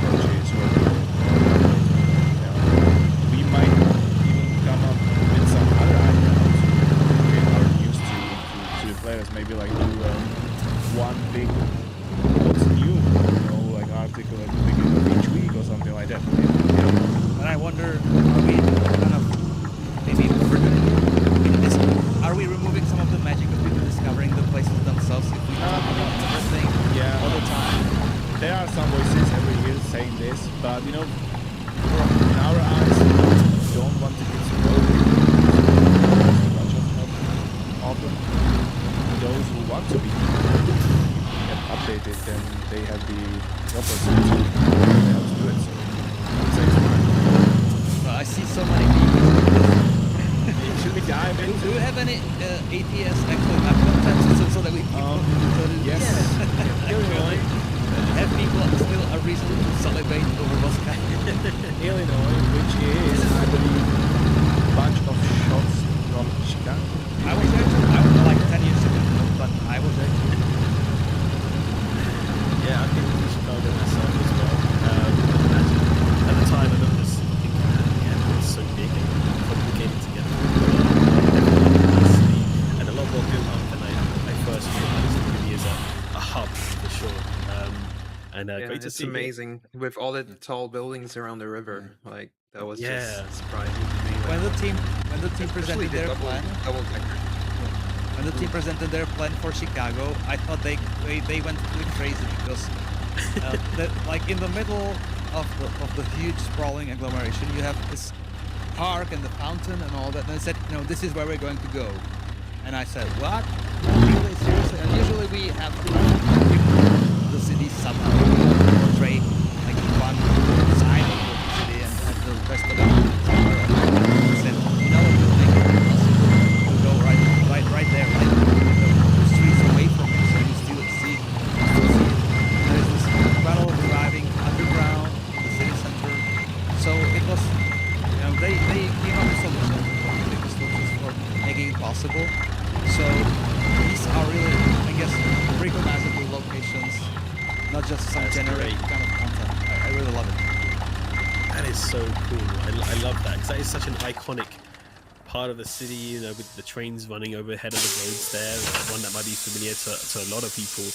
purchase or we might even come up with some other ideas to get our news to the players. Maybe like do one big what's new, like article at the beginning of each week or something like that. And I wonder, are we kind of maybe overdoing this? Are we removing some of the magic of people discovering the places themselves if we talk about everything Yeah. all the time? There are some voices every year saying this, but Do we have any ATS actual map content so that we people Yes. Illinois. have people still a reason to celebrate over Moscow? Illinois, which is, I believe, a bunch of shots from Chicago. I was there too. I was like 10 years ago, but I was there too. Yeah, I've been to Chicago myself as well. Imagine, at the time, I remember just thinking that the airport was so big and complicated to get through. And a lot more built up than I first realized it really is a hub for sure. And Yeah, great to it's see. amazing with all the tall buildings around the river. Like that was Yeah. just surprising to me. When the team Especially presented the their double plan, decker. when the team presented their plan for Chicago, I thought they went really crazy because like in the middle of the huge sprawling agglomeration, you have this park and the fountain and all that. And they said, no, this is where we're going to go. And I said, what? Really? Seriously? And usually we have to the city somehow portray like one side of the city and the rest of it somewhere else. I said, you know what, we'll make it possible to go right there, right the streets away from it, so you still see there's this incredible driving underground in the city center. So it was, you know, they came up with solutions, for making it possible. So these are really, I guess, recognizable locations, not just some That's generic great. kind of content. I really love it. That is so cool. I love that because that is such an iconic part of the city, you know, with the trains running overhead of the roads there. One that might be familiar to a lot of people.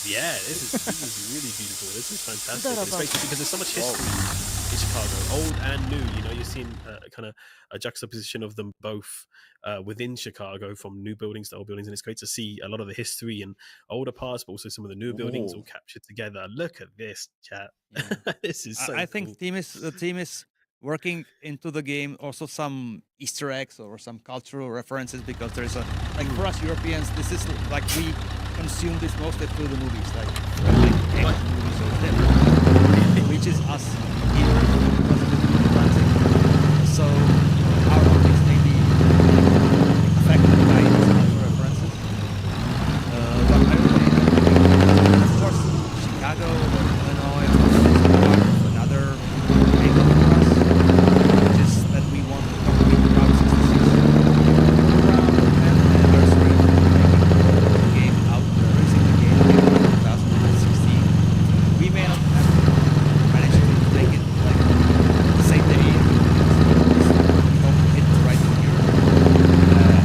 Yeah, this is really beautiful. This is fantastic. And it's great to see because there's so much history in Chicago, old and new. You know, you're seeing kind of a juxtaposition of them both within Chicago, from new buildings to old buildings, and it's great to see a lot of the history and older parts, but also some of the new buildings all captured together. Look at this, chat. This is so. I cool. think the team is working into the game also some Easter eggs or some cultural references, because there's a, like, for us Europeans, this is like we consume this mostly through the movies, like action movies or whatever. It reaches us here because of the Atlantic. So our optics may be affected by these cultural references. But I really, of course, Chicago or Illinois or another angle for us, which is that we want to complete Route 66 around the 10th anniversary of making the game out, releasing the game in 2016. We may not have managed to make it like the same day. We hope to hit the right year.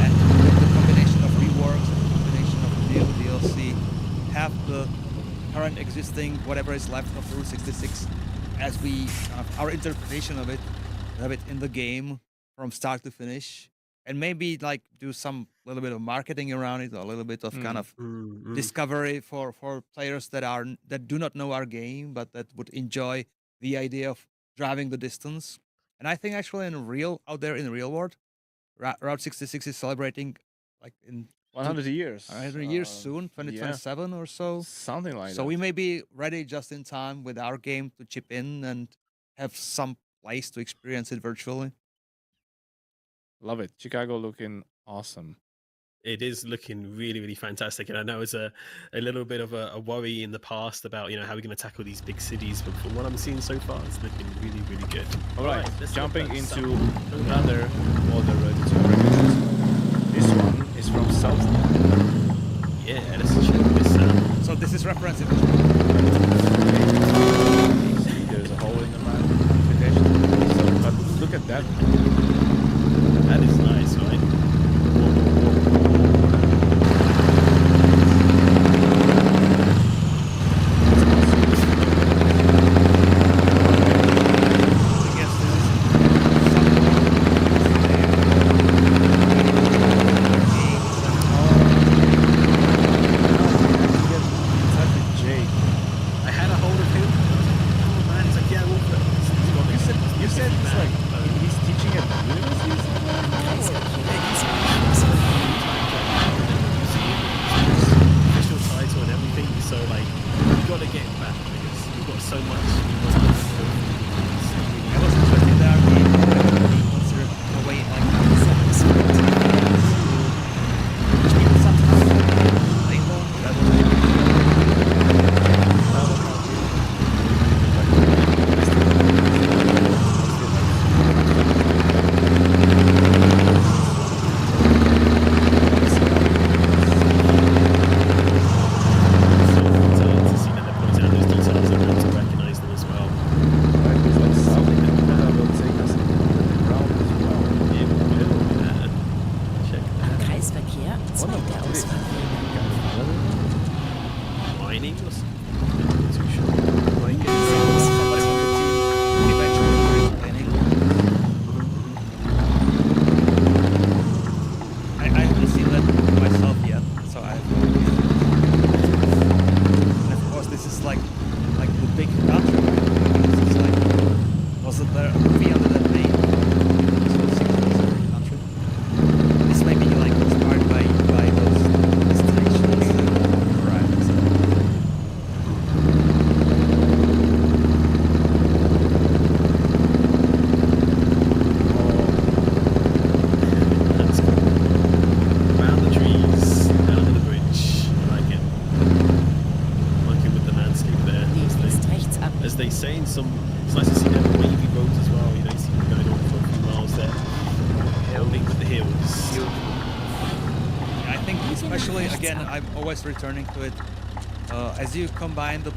And with the combination of reworks and the combination of new DLC, have the current existing whatever is left of Route 66 as we our interpretation of it, have it in the game from start to finish, and maybe like do some little bit of marketing around it, a little bit of kind of discovery for players that do not know our game but that would enjoy the idea of driving the distance. And I think actually out there in the real world, Route 66 is celebrating like in 100 years. 100 years soon, 2027 or so. Something like that. So we may be ready just in time with our game to chip in and have some place to experience it virtually. Love it. Chicago looking awesome. It is looking really, really fantastic, and I know it's a little bit of a worry in the past about, you know, how we're going to tackle these big cities, but from what I'm seeing so far, it's looking really, really good. All right, let's jumping look at into some- another model ready to packages. This one is from South. Yeah, let's check this out. So this is referencing. See, there's a hole in the map. Finished. So, but look at that. That is nice, right? I guess this is Get in touch with Jake. it was. Beautiful. I think especially again, I'm always returning to it. As you combine the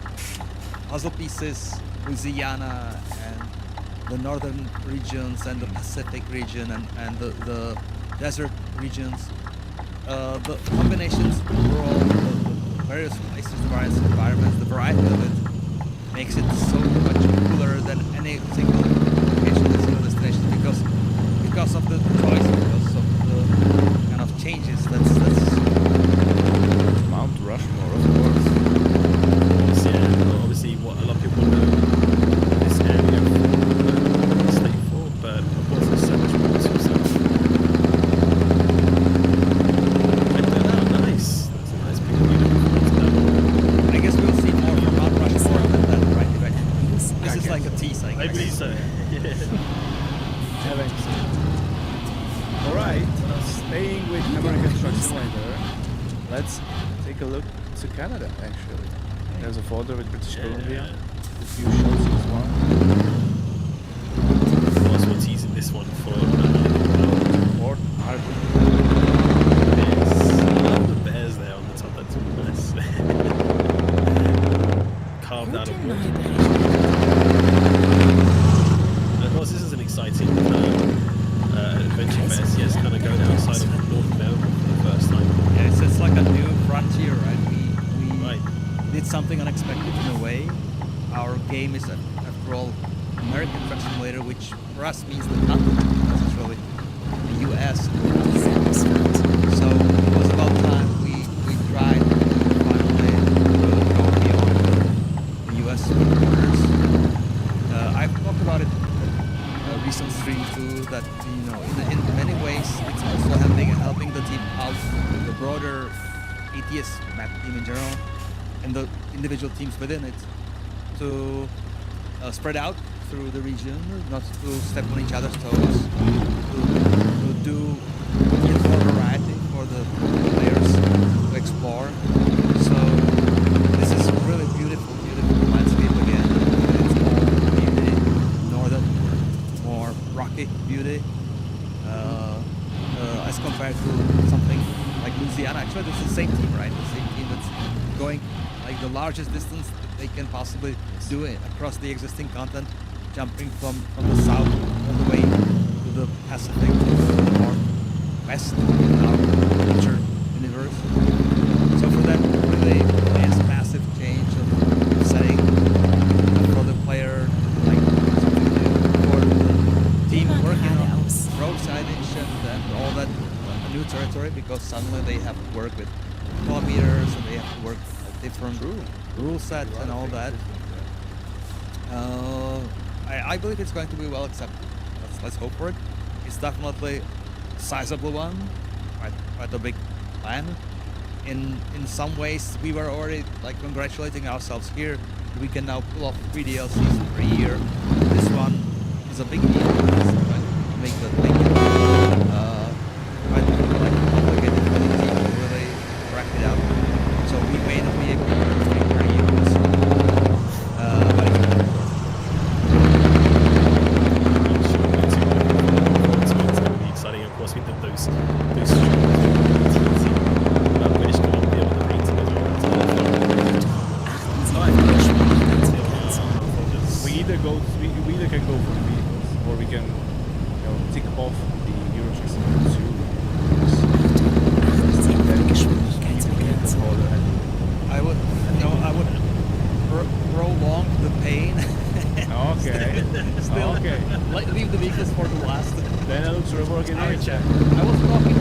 puzzle pieces, Louisiana and the northern regions and the Pacific region and the desert regions, the combinations overall, the various places, the various environments, the variety of it makes it so much cooler than any single location, a single destination, because of the choice, because of the kind of changes. That's Mount Rushmore, of course. Yeah, well, obviously, what a lot of people know this area for State 4, but of course, there's so much more to yourself. Nice. That's a nice big unit. I guess we'll see more from Mount Rushmore than that, right? Eventually. This is like a tease, I I guess. believe so. All right, staying with American Truck Simulator, let's take a look to Canada, actually. There's a folder with British Columbia, a few shows as well. Of course, we're teasing this one for Port Harbour. I love the bears there on the top. That's really nice. Carved out of wood. And of course, this is an exciting adventure for SES, kind of going outside of North America for the first time. Yeah, it's like a new frontier, right? We Right. did something unexpected in a way. Our game is, after all, American Truck Simulator, which for us means the continent, because it's really the US. So it was about time we tried to finally go beyond the US borders. I've talked about it in a recent stream too, that in many ways it's also helping the team out, the broader ATS map team in general, and the individual teams within it, to spread out through the region, not to step on each other's toes, to do get more variety for the players to explore. So this is really beautiful landscape again. It's all beauty, northern, more rocky beauty, as compared to something like Louisiana. Actually, it's the same team, right? The same team that's going like the largest distance that they can possibly do it across the existing continent, jumping from the south all the way to the Pacific, to the northwest in our future universe. So for them, really, it's massive change of setting for the player, like something new, for the team working on road signage and all that, a new territory, because suddenly they have to work with kilometers and they have to work with different rule sets and all that. I believe it's going to be well accepted. Let's hope for it. It's definitely a sizable one, quite a big plan. In some ways, we were already like congratulating ourselves here. We can now pull off 3 DLCs per year. This one is a big deal. To make the thing quite complicated for the team to really wrap it up. So we may not be able to do 3 per year. But It's going to be exciting, of course, with those British Columbia with the painting as well. We either can go for the vehicles, or we can tick off the Euro Truck Simulator 2. I would prolong the pain. Okay. Still, Okay. leave the vehicles for the last. Then I look to rework in I nature. was talking to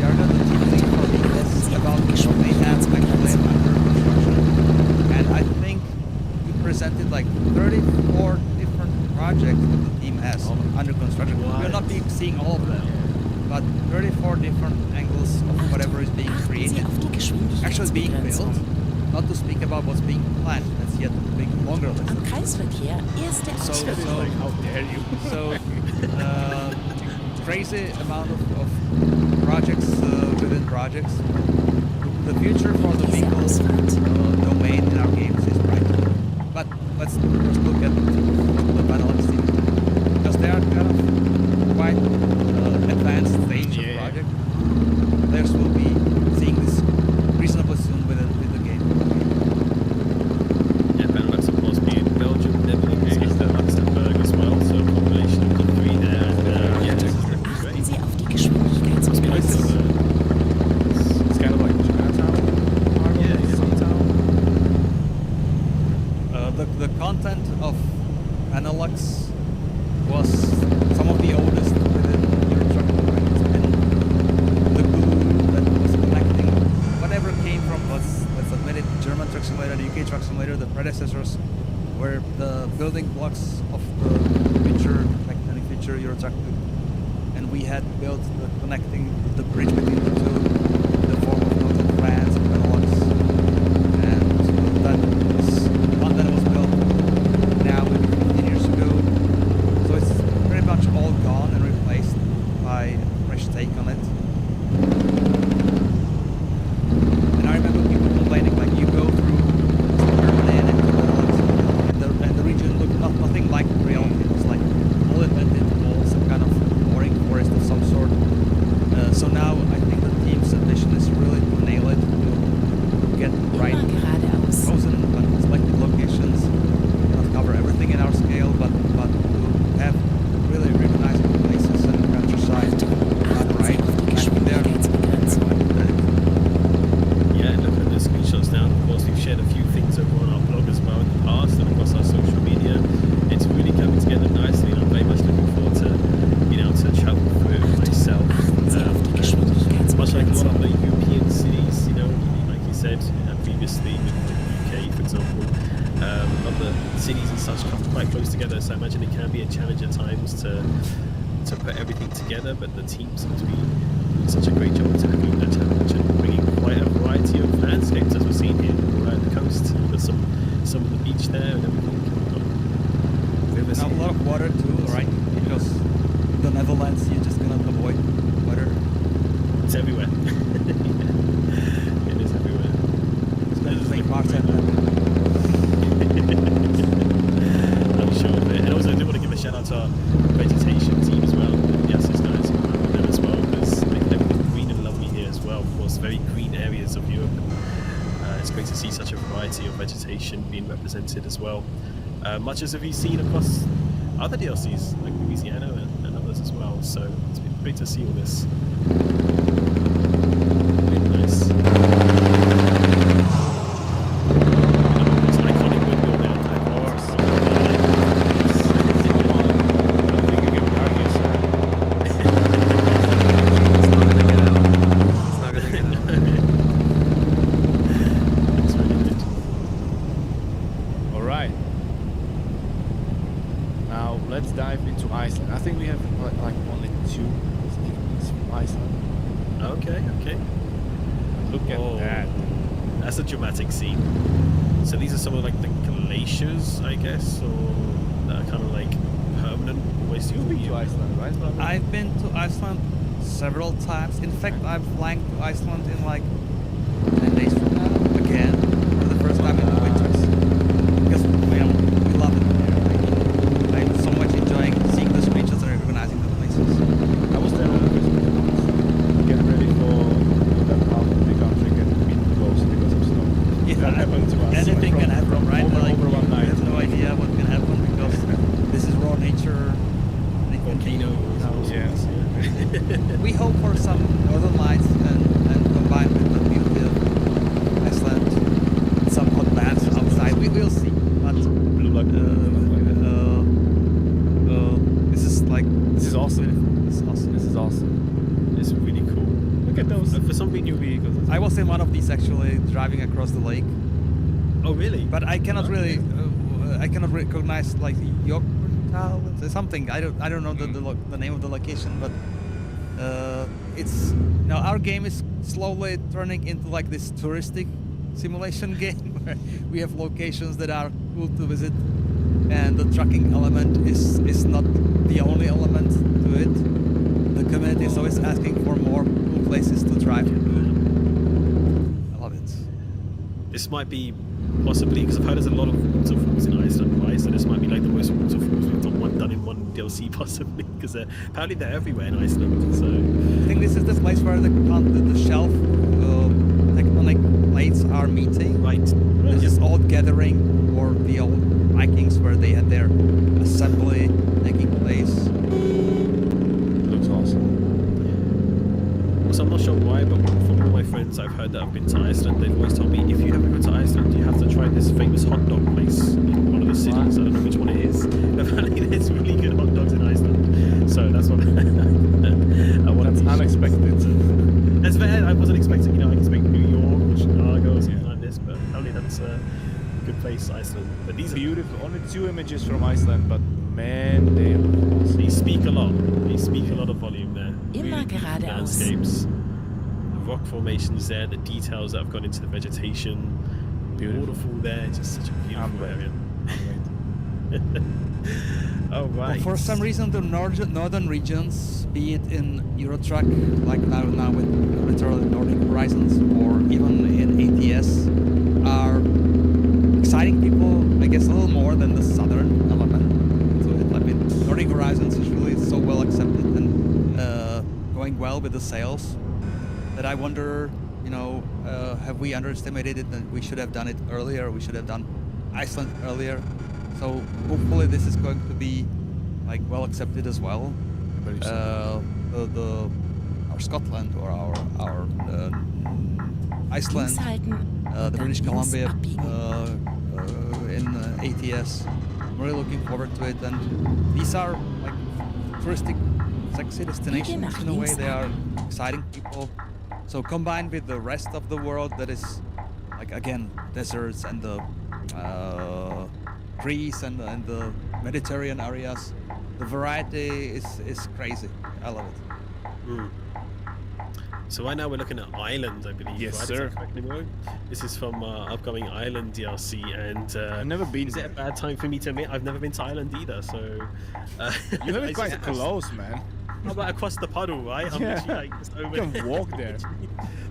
Jarda, the team lead for ETS, about what they have actually under construction. And I think we presented like 34 different projects that the team has under construction. We'll not be seeing all of them, but 34 different angles of whatever is being created, actually being built. Not to speak about what's being planned. That's yet a big longer list. Am Kreisverkehr erste So, Abschnitt. How dare you? So, crazy amount of projects within projects. The future for the vehicles domain in our games is bright. But let's first look at the panelists team, because they are kind of quite advanced and we had built connecting the bridge between the two in the form of Northern France and Benelux. And that was one that was built now maybe 15 years ago. So it's pretty much all gone and replaced by a fresh take on it. And I remember people complaining, like, you go through Germany and into Benelux, and the region looked nothing like reality. It was like all invented walls, some kind of boring forest of some sort. So now I think the team's ambition is really to nail it, to get right Immer geradeaus. chosen but selected locations. Not cover everything in our scale, but to have really recognizable places and countryside done right. And there, Yeah, look at the screenshots now. Of course, we've shared a few things over on our blog as well in the past and across our social media. It's really coming together nicely, and I'm very much looking forward to being able to travel through it myself. Much like a lot of the European cities, you know, like you said previously with the UK, for example, a lot of the cities and such come quite close together. So I imagine it can be a challenge at times to put everything together. But the team seems to be doing such a great job of tackling that challenge and bringing quite a variety of landscapes as we're seeing here all around the coast. There's some of the beach there and everything. Rivers now a here. lot of water too, right? Because the Netherlands, you just cannot avoid water. It's everywhere. It is everywhere. It's like Martin. I'm sure of it. And also I do want to give a shout out to our vegetation team as well, the Assets guys who work with them as well, because they make everything green and lovely here as well. Of course, very green areas of Europe. It's great to see such a variety of vegetation being represented as well. Much as have you seen across other DLCs like Louisiana and others as well. So it's been great to see all this. Really nice. It's an iconic windmill there. Of course. It's not gonna get out. It's not gonna get out. It's really good. All right. Now let's dive into Iceland. I think we have like only 2 sneak from Iceland. Okay. Look at Oh. that. That's a dramatic scene. So these are some of like the glaciers, I guess, or that are kind of like permanent. Always You've been to Iceland, right? Brother? I've been to Iceland several times. In fact, I'm flying to Iceland in like 10 days from now again for the first time in the winters. Because we love it there. I'm so much enjoying seeing the screenshots and recognizing the places. I was there on Christmas. Get ready for that half of the country getting being closed because of snow. Yeah, That happened to us. anything From- can happen, from right? Over one You night. have no idea what can happen because this is raw nature. Volcanoes. Yes. We hope for some northern lights and combined with the beauty of Iceland, some hot baths outside. We will see. But Blue Lagoon. this is like This is awesome. This is awesome. This is awesome. It's really cool. Look at those For something new vehicles. I was in one of these actually driving across the lake, Oh, really? but I cannot really I cannot recognize like Yorktown or something. I don't know the name of the location, but it's now our game is slowly turning into like this touristic simulation game where we have locations that are cool to visit, and the trucking element is not the only element to it. The community is always asking for more cool places to drive to. I love it. This might be possibly, because I've heard there's a lot of waterfalls in Iceland, right? So this might be like the most waterfalls we've done in one DLC possibly, because apparently they're everywhere in Iceland. So I think this is the place where the shelf tectonic plates are meeting. right. This is all gathering for the old Vikings where they had their assembly taking place. Looks awesome. So I'm not sure why, but from all my friends I've heard that have been to Iceland, they've always told me if you ever go to Iceland, you have to try this famous hot dog place in one of the cities. I don't know which one it is. Apparently there's really good hot dogs in Iceland. So that's what I want That's to unexpected. That's fair. I wasn't expecting, I expect New York or Chicago or something like this, but apparently that's a good place, Iceland. But these are Beautiful. Only 2 images from Iceland, but Man, they are awesome. They speak a lot. They speak a lot of volume there. Immer Really beautiful geradeaus. landscapes. The rock formations there, the details that have gone into the vegetation. Beautiful. Waterfall there, just such a beautiful Great. area. Great. Oh, Well, right. for some reason, the northern regions, be it in Eurotruck, like now with literally Nordic Horizons, or even in ATS, are exciting people, I guess, a little more than the southern element to it. I mean, Nordic Horizons is really so well accepted and going well with the sales that I wonder, have we underestimated it and we should have done it earlier? We should have done Iceland earlier. So hopefully this is going to be like well accepted as well. Very soon. Our Scotland or our Iceland, Links halten the und dann British links Columbia abbiegen. in ATS. I'm really looking forward to it, and these are like touristic, sexy destinations nach in a way. links They are ab. exciting people. So combined with the rest of the world, that is like again deserts and the Greece and the Mediterranean areas, the variety is crazy. I love it. Mm. So right now we're looking at Ireland, I believe. Yes, right? sir. Is that correct, Nemo? This is from upcoming Ireland DLC, and I've never been is it a there. bad time for me to admit I've never been to Ireland either? So You have I it quite just- close, man. How about across the puddle, right? I'm Yeah. literally like just over. You can walk there.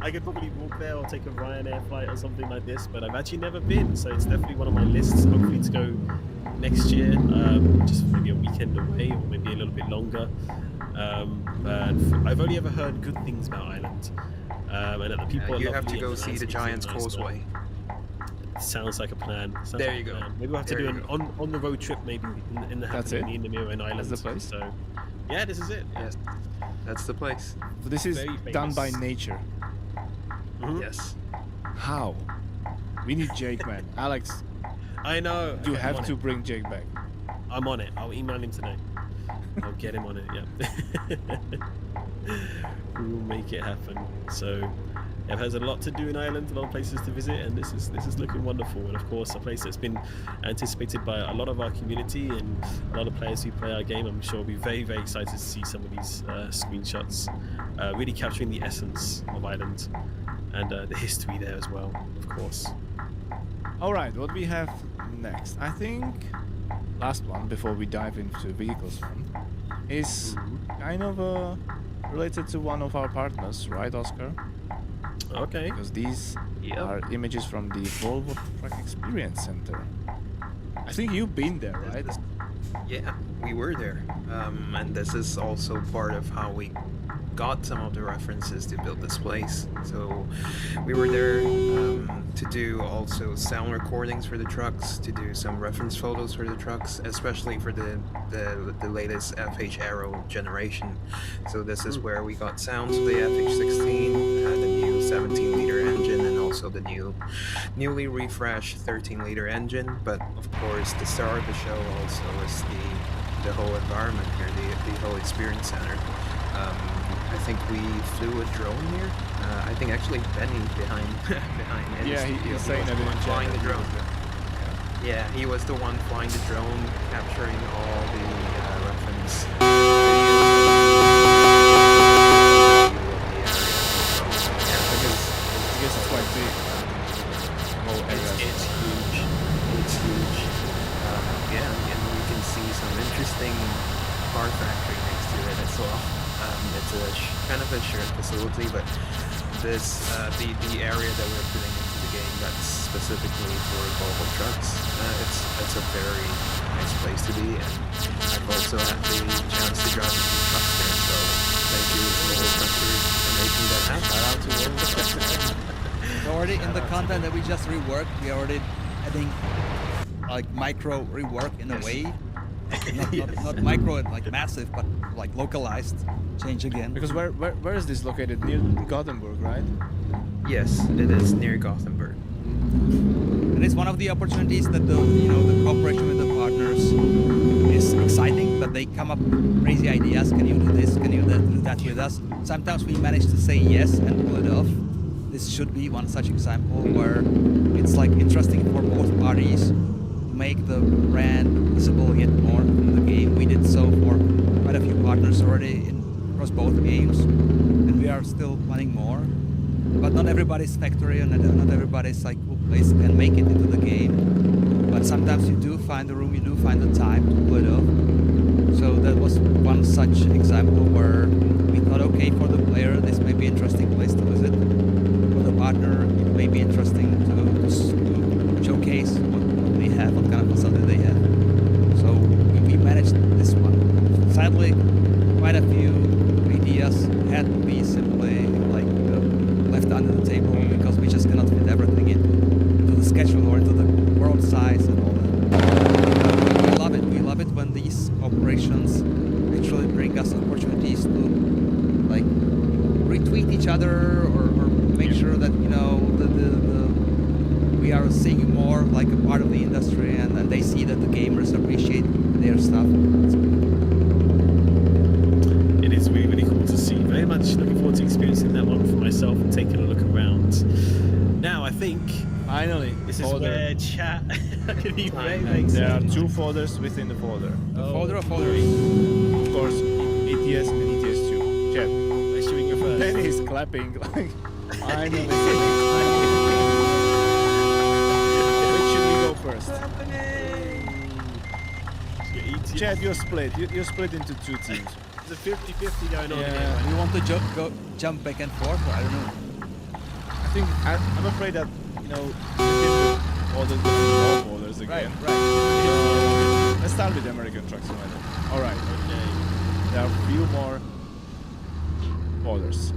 I could probably walk there or take a Ryanair flight or something like this, but I've actually never been, so it's definitely one of my lists. Hopefully to go next year, just maybe a weekend away or maybe a little bit longer. But I've only ever heard good things about Ireland, and that the people are You have lovely to and go see the landscapes Giant's are nice, but Causeway. Sounds like a plan. Sounds There like you a go. plan. Maybe we'll have to There do you an on the road trip, maybe in the That's happening it? in the Mirren Island. the place? So yeah, this is it. Yes, that's the place. So this is Very done by famous. nature. Mhm. Yes. How? We need Jake, man. Alex, I know. you Okay, I'm have on to it. bring Jake back. I'm on it. I'll email him today. I'll get him on it. Yeah. We will make it happen. So, yeah, there's a lot to do in Ireland, a lot of places to visit, and this is looking wonderful. And of course, a place that's been anticipated by a lot of our community and a lot of players who play our game. I'm sure will be very, very excited to see some of these screenshots, really capturing the essence of Ireland and the history there as well, of course. All right, what we have next? I think last one before we dive into vehicles one is kind of related to one of our partners, right, Oscar? Okay. Because these are images from the Volvo Truck Experience Center. I think you've been there, right? Yeah, we were there. And this is also part of how we got some of the references to build this place. So we were there to do also sound recordings for the trucks, to do some reference photos for the trucks, especially for the latest FH Aero generation. So this is where we got sounds of the FH16, the new 17-liter engine, and also the newly refreshed 13-liter engine. But of course, the star of the show also is the whole environment here, the whole experience center. I think we flew a drone here. I think actually Benny behind Eddie's Yeah, studio, he's saying was that the in one chat flying the that he drone. was there. Yeah, he was the one flying the drone, capturing all the reference I guess it's quite big. The whole area. It's huge. It's huge. Yeah, and you can see some interesting car factory next to it as well. It's a kind of a shared facility, but this the area that we're putting into the game that's specifically for Volvo trucks. It's a very nice place to be, and I've also had the chance to drive a few trucks there. So thank you, Volvo truckers, for making that happen. Shout out to all. So already in the content that we just reworked, we are already adding like micro rework in a way. Not micro, like massive, but like localized change again. Because where is this located? Near Gothenburg, right? Yes, it is near Gothenburg. And it's one of the opportunities that the cooperation with the partners is exciting, that they come up with crazy ideas. Can you do this? Can you do that with us? Sometimes we manage to say yes and pull it off. This should be one such example where it's like interesting for both parties to make the brand visible yet more in the game. We did so for quite a few partners already across both games, and we are still planning more. But not everybody's factory and not everybody's like cool place can make it into the game. But sometimes you do find the room, you do find the time to pull it off. So that was one such example where we thought, okay, for the player, this may be an interesting place to visit. For the partner, it may be interesting to showcase what they have, what kind of facility they have. So we managed this one. Sadly, quite a few ideas had to be simply like left under the table because we just cannot fit everything into the schedule or into the world size and all that. We love it. We love it when these operations actually bring us opportunities to like retweet each other or make sure that we are seeing more like a part of the industry and they see that the gamers appreciate their stuff. It is really, really cool to see. Very much looking forward to experiencing that one for myself and taking a look around. Now, I think Finally, this is folder. where chat can be very, There very There are exciting. 2 folders within the folder. Folder or folders? Of course, ATS and ETS2. Chat. Where should we go first? Danny is clapping like finally. Which should we go first? Chad, you're split. You're split into 2 teams. There's a 50-50 going on Yeah. here. We want to jump back and forth, or I don't know. I think I'm afraid that within all the different folders again. Right. So, let's start with the American Truck Simulator. All right. Okay. There are a few more folders.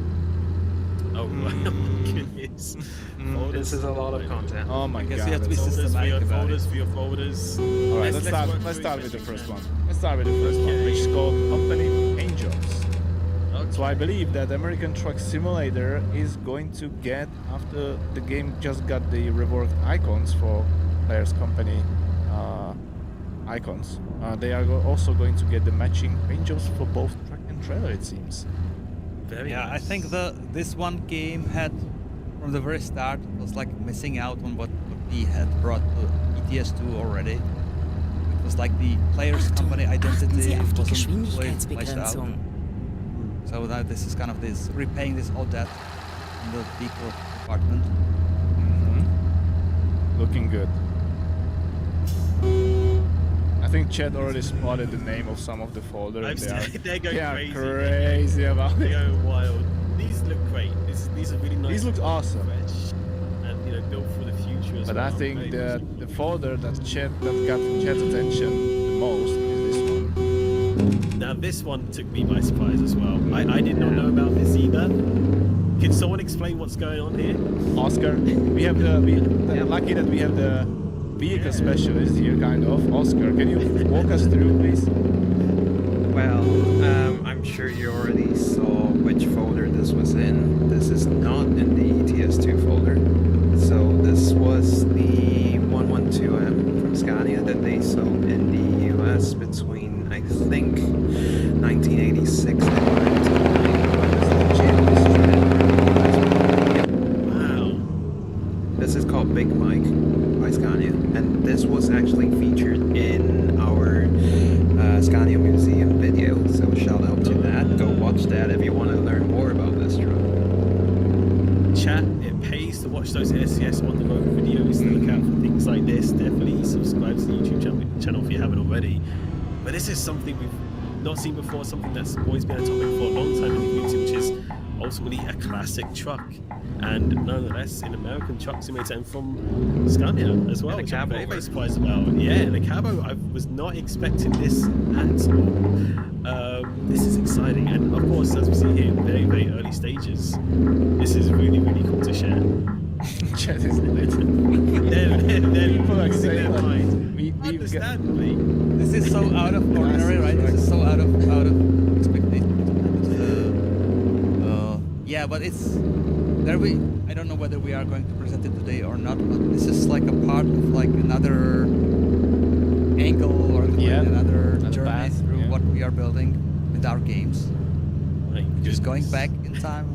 Oh, my goodness. Folders. This is a lot of content. Oh my I guess god. you have to be that's- Folders for your systematic about folders for your folders. All right, let's work start through with the each first one. one. Let's start with the first one, Okay. which is called Company Paint Jobs. Okay. So I believe that American Truck Simulator is going to get, after the game just got the reworked icons for players' company icons, they are also going to get the matching paint jobs for both truck and trailer, it seems. Very Yeah, I nice. think this one game had from the very start was like missing out on what we had brought to ETS2 already. It was like the player's company Achten identity Sie auf die wasn't fully fleshed out. Geschwindigkeitsbegrenzung. So now this is kind of this repaying this all debt in the vehicle department. Looking good. I think Chad already spotted the name of some of the folders. I've seen- they're going they are crazy. crazy about They it. go wild. These look great. These are really nice. These look awesome. Fresh. And built for the future as But well. I think Very the folder that got Chad's attention the most is this one. Now this one took me by surprise as well. I did not know about this either. Can someone explain what's going on here? Oscar, lucky that we have the vehicle specialist here, kind of. Oscar, can you walk us through, please? Well, I'm sure you already saw which folder this was in. This is not in the ETS2 folder. So this was the 112M from Scania that they sold in the US between, I think, 1986 and 1990. Wow. This is called Big Mike by Scania, and this was actually featured in our Scania Museum video, so shout out to that. Go watch that if you want to learn more about this truck. Chat, it pays to watch those SCS on the road videos to look out for things like this. Definitely subscribe to the YouTube channel if you haven't already. But this is something we've not seen before, something that's always been a topic for a long time in the community, which is ultimately a classic truck. And nonetheless, an American Truck Simulator and from Scania as well, And a which I'm cab very, very over. surprised about. Yeah, and a cabo, I was not expecting this at all. This is exciting, and of course, as we see here, very, very early stages. This is really, really cool to share. Chad is lit. They're People are losing their saying like, mind. we've got Understandably. This is so out of ordinary, right? This is so out of expectation. Yeah, but it's there. I don't know whether we are going to present it today or not, but this is like a part of like another angle or another journey path, through yeah. what we are building with our games. My Just going goodness. back in time,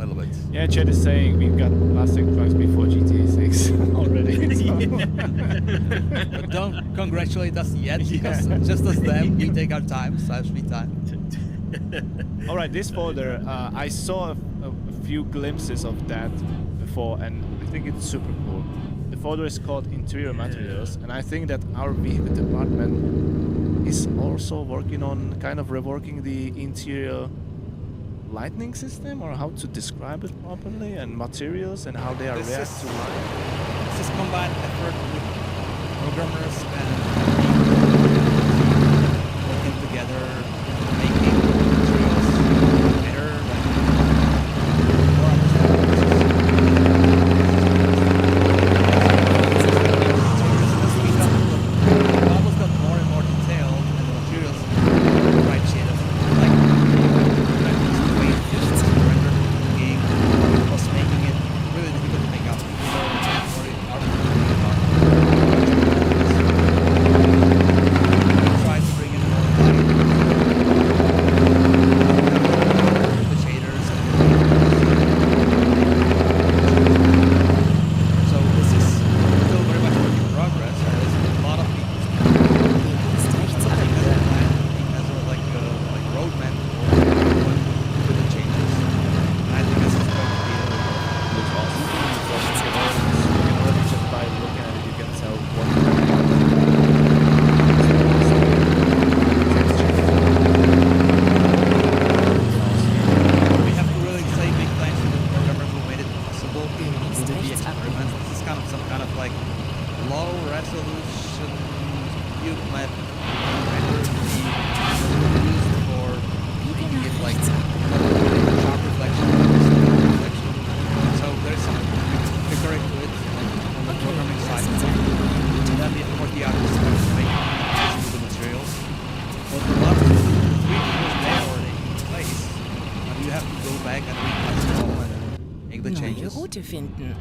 a little bit. Yeah, Chad is saying we've got plastic trucks before GTA 6 already. But don't congratulate us yet, because just as them, we take our time, /me time. All right, this folder, I saw a few glimpses of that before, and I think it's super cool. The folder is called Interior Materials, and I think that our vehicle department is also working on kind of reworking the interior lighting system, or how to describe it properly, and materials and how they are This react is- to light. This is combined effort with programmers and working together, making materials better and more the models got more and more detailed, and the materials the right shade of like weight render game was making it really difficult to make out. Try to bring in more light, the shaders, so this is still very much work in progress. There's a lot of people. Like roadmap for the changes. And I think this is going to be Looks awesome. You can already just by looking at it, you can tell what. we have to really say big thanks to the programmers who made it possible to do the experiments. This is kind of some kind of like low resolution cube map render to be used for making it like sharp reflection, reflection. So there's some trickery to it on the programming side. And then of course the artists have to make use of the materials. But the lot of 3D was there already in place. And you have to go back and retouch it all and make the Neue changes. Route finden.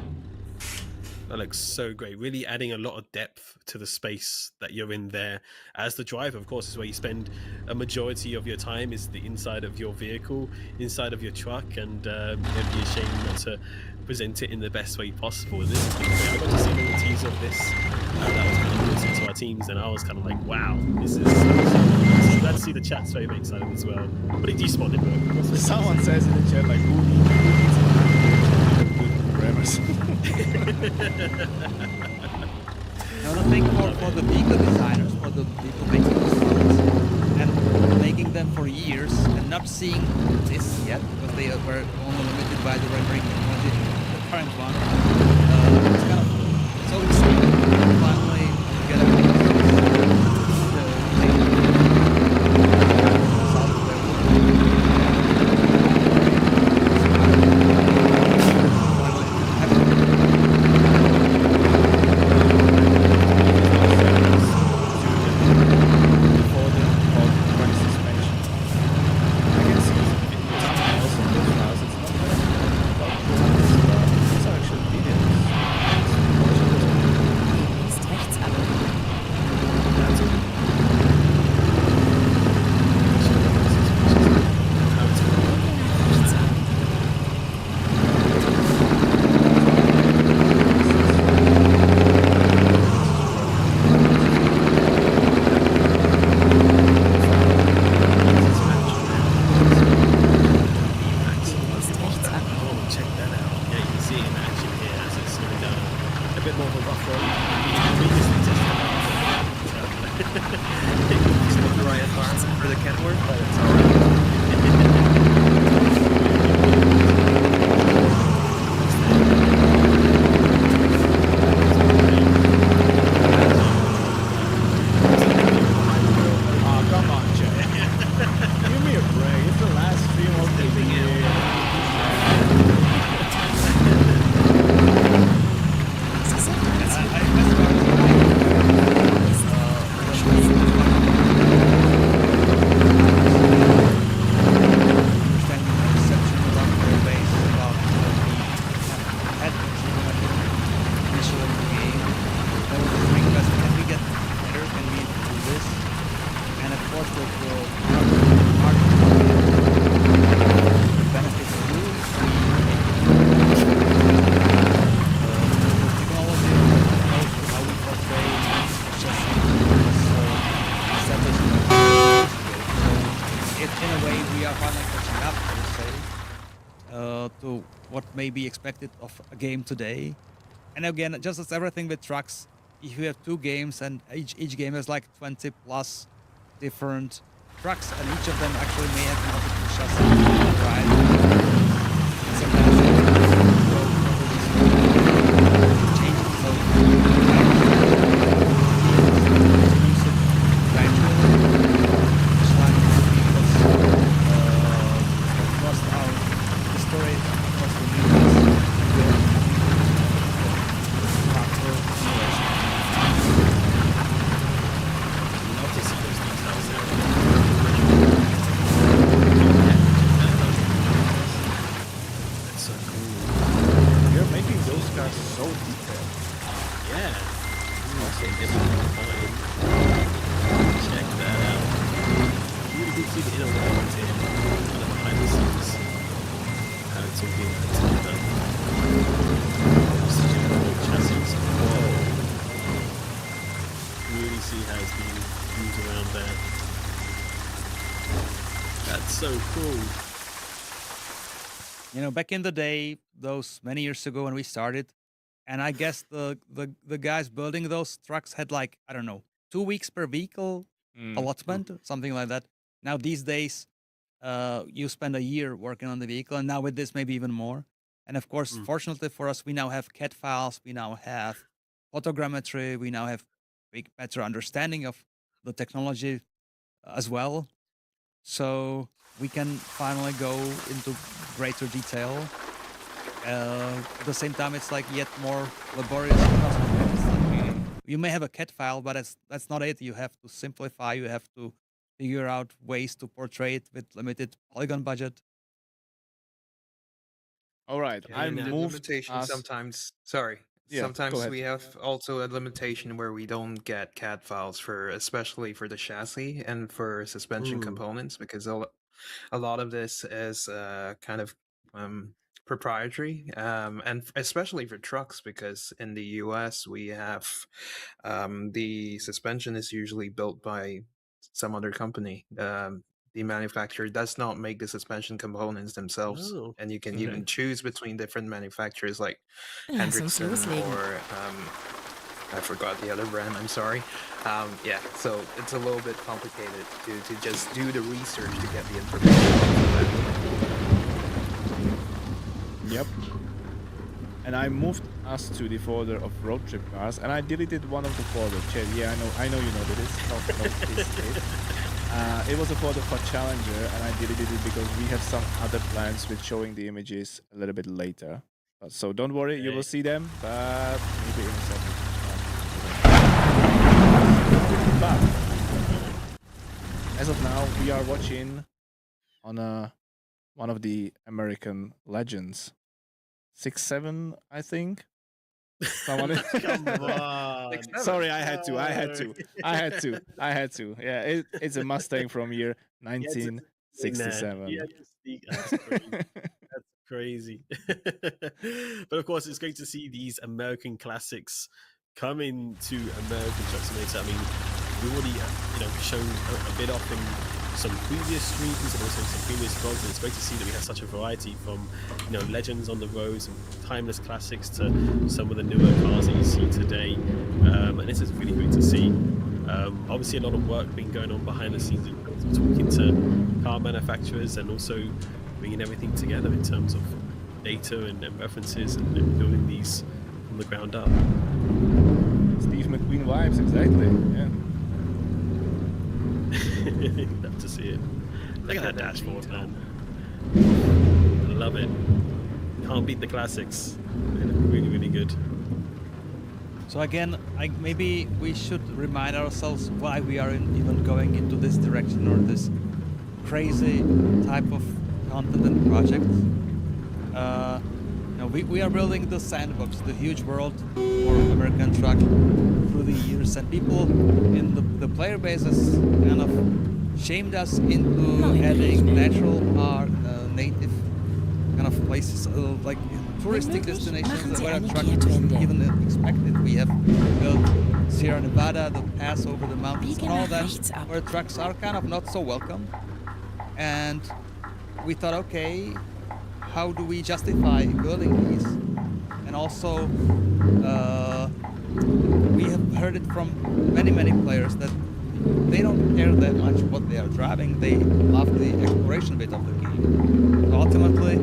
That looks so great. Really adding a lot of depth to the space that you're in there. As the driver, of course, is where you spend a majority of your time, is the inside of your vehicle, inside of your truck, and it'd be a shame not to present it in the best way possible. And this is great. I got to see a little teaser of this that was kind of brought into our teams, and I was kind of like, wow, this is so glad to see the chat's very, very excited as well. But it despawned it, bro. Someone says in the chat like, who needs good programmers? Now the thing for the vehicle designers, for the people making the sounds, and making them for years, and not seeing this yet, because they were only limited by the rendering technology, the current one, it's kind of so exciting to finally get everything to what may be expected of a game today. And again, just as everything with trucks, if you have 2 games and each game has like 20 plus different trucks, and each of them actually may have multiple chassis, right? And sometimes they go change it, so use it gradually. Just like because across our history, across the years, tractor innovation. Love to see those details there. That's so cool. You're making those cars so detailed. Yeah. Okay, check that out. Really good to see the inner workings here, kind of behind the scenes. How it's all being put together. Such a cool chassis. Whoa. Really see how it's being moved around there. That's so cool. You know, back in the day, those many years ago when we started, and I guess the guys building those trucks had like, I don't know, 2 weeks per vehicle allotment, something like that. Now these days, you spend a year working on the vehicle, and now with this maybe even more. And of course, fortunately for us, we now have CAD files, we now have photogrammetry, we now have better understanding of the technology as well. So we can finally go into greater detail. At the same time, it's like yet more laborious. It's like you may have a CAD file, but that's not it. You have to simplify. You have to figure out ways to portray it with limited polygon budget. All right, Yeah, I and the moved limitation us. sometimes. Sorry. Yeah, go Sometimes ahead. we have also a limitation where we don't get CAD files for, especially for the chassis and for suspension components, because a lot of this is kind of proprietary, and especially for trucks, because in the US we have the suspension is usually built by some other company. The manufacturer does not make the suspension components themselves, Oh, and you can okay. even choose between different manufacturers like Lass uns Hendrickson loslegen. or I forgot the other brand. I'm sorry. Yeah, so it's a little bit complicated to just do the research to get the information. Yep. And I moved us to the folder of road trip cars, and I deleted one of the folders. Chad, yeah, I know you know this. It was a folder for Challenger, and I deleted it because we have some other plans with showing the images a little bit later. So don't worry, you will see them, but maybe in a second. But as of now, we are watching on one of the American legends. 6-7, I think. Someone Come on. Sorry, I had to. Yeah, it's a Mustang from year 1967. Yeah, that's crazy. But of course, it's great to see these American classics come into American Truck Simulator. I mean, we already, shown a bit off in some previous streams and also some previous vlogs, and it's great to see that we have such a variety from, legends on the roads and timeless classics to some of the newer cars that you see today. And this is really great to see. Obviously, a lot of work being going on behind the scenes, talking to car manufacturers and also bringing everything together in terms of data and references and building these from the ground up. Steve McQueen vibes, exactly. Yeah. Love to see it. Look at that dashboard, man. I love it. Can't beat the classics. They look really, really good. So again, maybe we should remind ourselves why we are even going into this direction or this crazy type of content and project. We are building the sandbox, the huge world for American Truck through the years, and people in the player bases kind of shamed us into adding natural art, native kind of places, like touristic destinations where a truck isn't even expected. We have built Sierra Nevada, the pass over the mountains, and all that, where trucks are kind of not so welcome. And we thought, okay, how do we justify building these? And also, we have heard it from many players that they don't care that much what they are driving. They love the exploration bit of the game. So ultimately,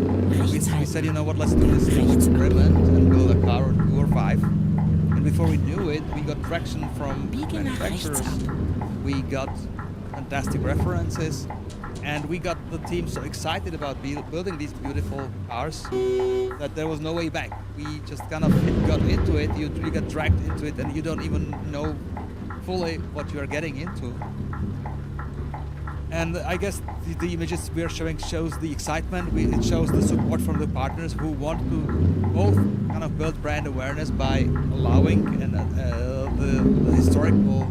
we said, you know what, let's do this experiment and build a car or 2 or 5. And before we knew it, we got traction from manufacturers. We got fantastic references. And we got the team so excited about building these beautiful cars that there was no way back. We just kind of got into it. You got dragged into it, and you don't even know fully what you are getting into. And I guess the images we are showing shows the excitement. It shows the support from the partners who want to both kind of build brand awareness by allowing the historical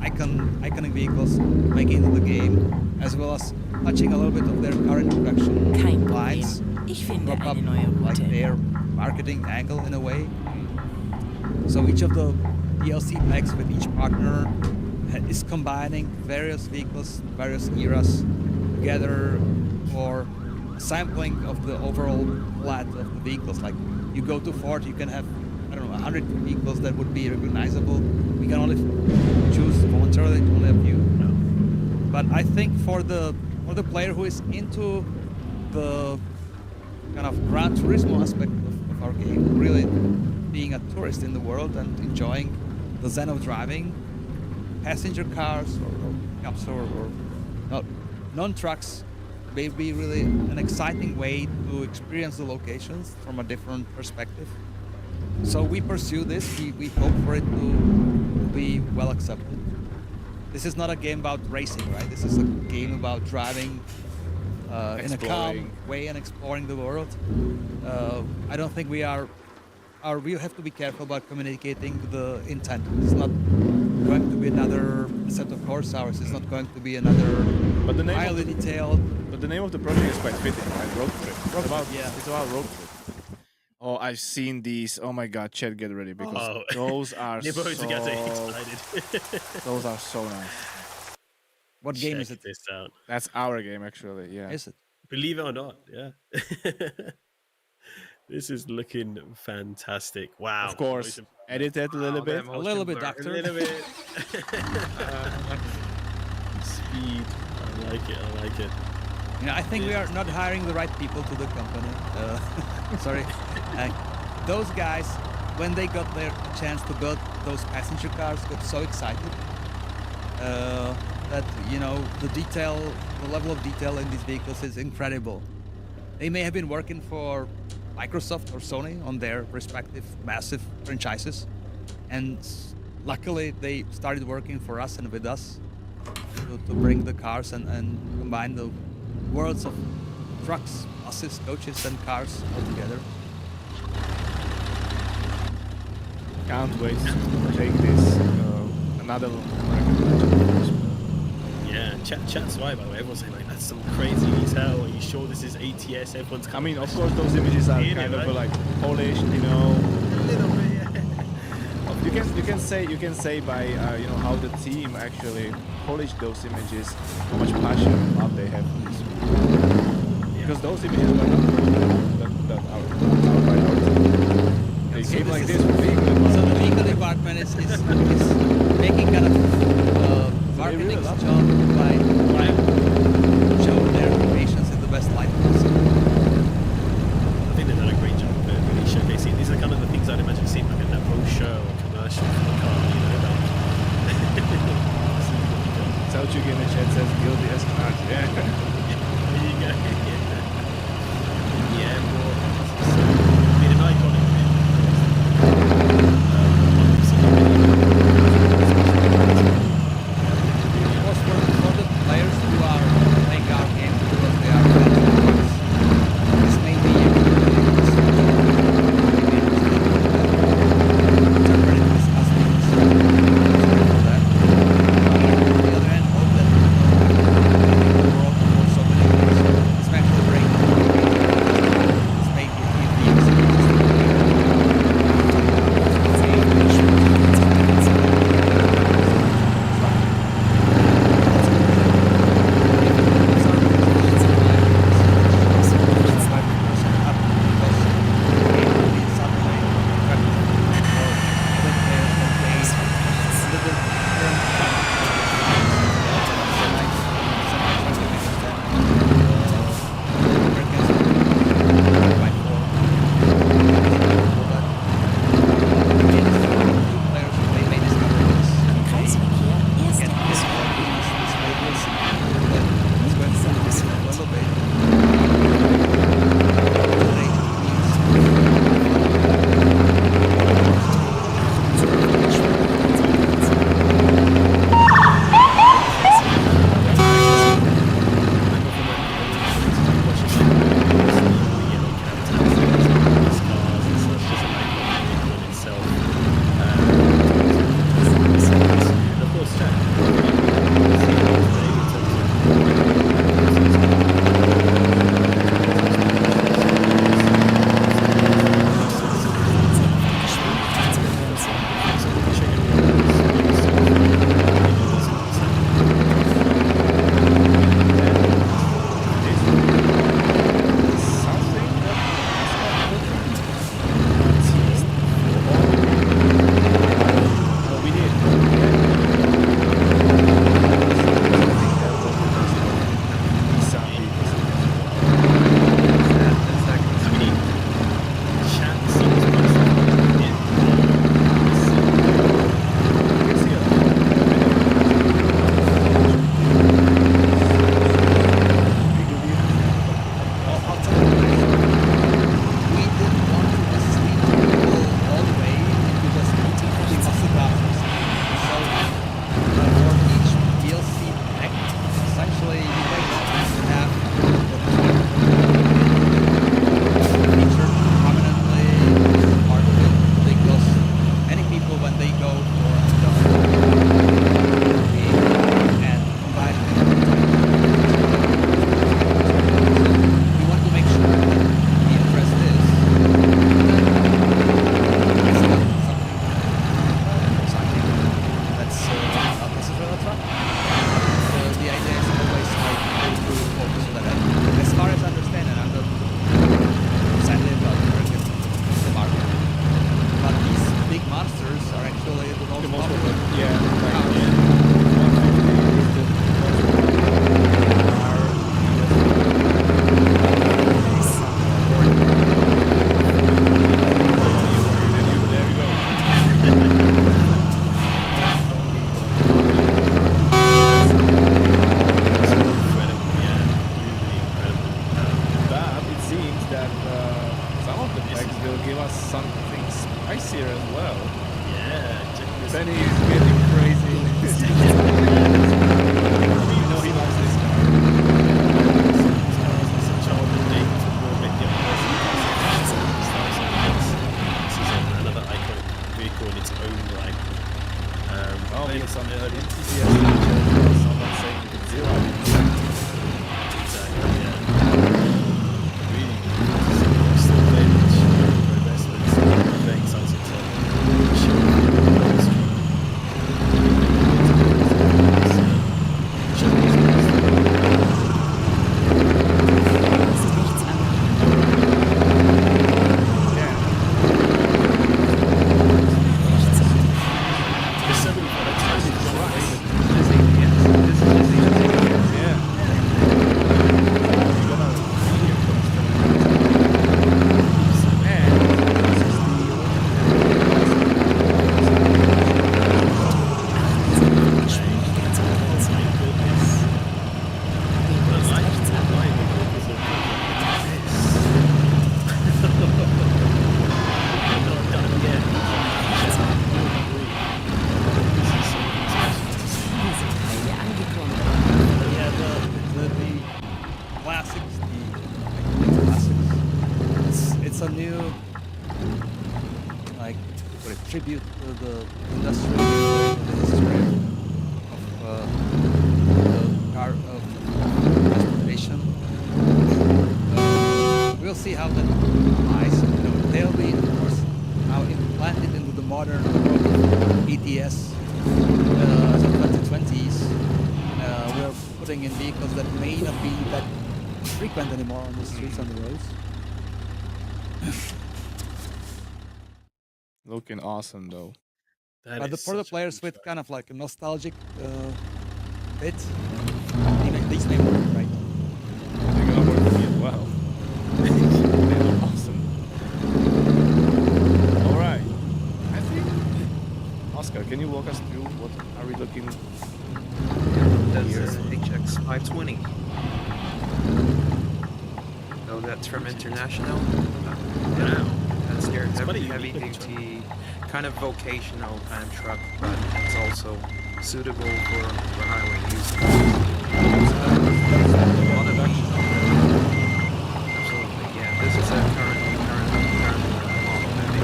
iconic vehicles making into the game, as well as touching a little bit of their current production Kein lines, Problem. Ich finde prop up eine neue like Route. their marketing angle in a way. So each of the DLC packs with each partner is combining various vehicles, various eras together for a sampling of the overall plot of the vehicles. Like you go to Ford, you can have, I don't know, 100 vehicles that would be recognizable. We can only choose voluntarily to only a few. But I think for the player who is into the kind of Gran Turismo aspect of our game, really being a tourist in the world and enjoying the zen of driving, passenger cars or pickups or non-trucks may be really an exciting way to experience the locations from a different perspective. So we pursue this. We hope for it to be well accepted. This is not a game about racing, right? This is a game about driving in a calm way and exploring the world. I don't think we have to be careful about communicating the intent. It's not going to be another set of horse hours. It's not going to be another highly detailed. But the name of the project is quite fitting, right? Road trip. Yeah. It's about road trip. Oh, I've seen these. Oh my God, Chad, get ready because those are You're both so. together excited. Those are so nice. What game is Check it? this out. That's our game, actually. Yeah. Is it? Believe it or not, yeah. This is looking fantastic. Wow. Of course, edited a little bit. A little bit, doctor. A little bit. Speed. I like it. I like it. You know, I think we are not hiring the right people to the company. Sorry. Those guys, when they got their chance to build those passenger cars, got so excited that, you know, the level of detail in these vehicles is incredible. They may have been working for Microsoft or Sony on their respective massive franchises, and luckily they started working for us and with us to bring the cars and combine the worlds of trucks, buses, coaches, and cars all together. Can't wait to take this another American. Yeah, chat's right, by the way. Everyone's saying, like, that's some crazy detail. Are you sure this is ATS? Everyone's I coming. mean, of course, those images are kind of like polished, you know. A little bit, yeah. You can say by you know how the team actually polished those images, how much passion and love they have for this. Because those images were not that are by our team. They came like this from vehicle department. So the vehicle department is making kind of marketing job by showing their creations in the best light possible. I think they've done a great job of really showcasing. These are kind of the things I'd imagine seeing like in that brochure or commercial for the car, you know, like. Selchuk in the chat says guilty as charged. Yeah. There you go. Yeah, well, I mean, an iconic Of course, for the players who are give us something spicier as well. Yeah, check this Benny is getting crazy. You know he loves this car. Another iconic vehicle in its own right. Oh, we have some early ETS features. Someone saying it's zero. Exactly, yeah. Really good. Still very much progress, but it's very exciting to show. There's so many products. This is ATS. This is ATS. Yeah. You're gonna see your Classics, the classics. It's a new, like, what a tribute to the industrial history of the car of transportation. We'll see how that applies. They'll be, of course, now implanted into the modern world of ETS. So 2020s, we're putting in vehicles that may not be that frequent anymore on the streets, on the roads. looking awesome though. But for the players with kind of like a nostalgic bit, these may work, right? They're gonna work for me as well. They look awesome. All right. I think Oscar, can you walk us through what are we looking? That's HX 520. So that's from International. Wow. That's their It's quite a heavy unique duty, kind of vocational kind of truck, but it's also suitable for highway use. A lot of absolutely, yeah. This is a current model that they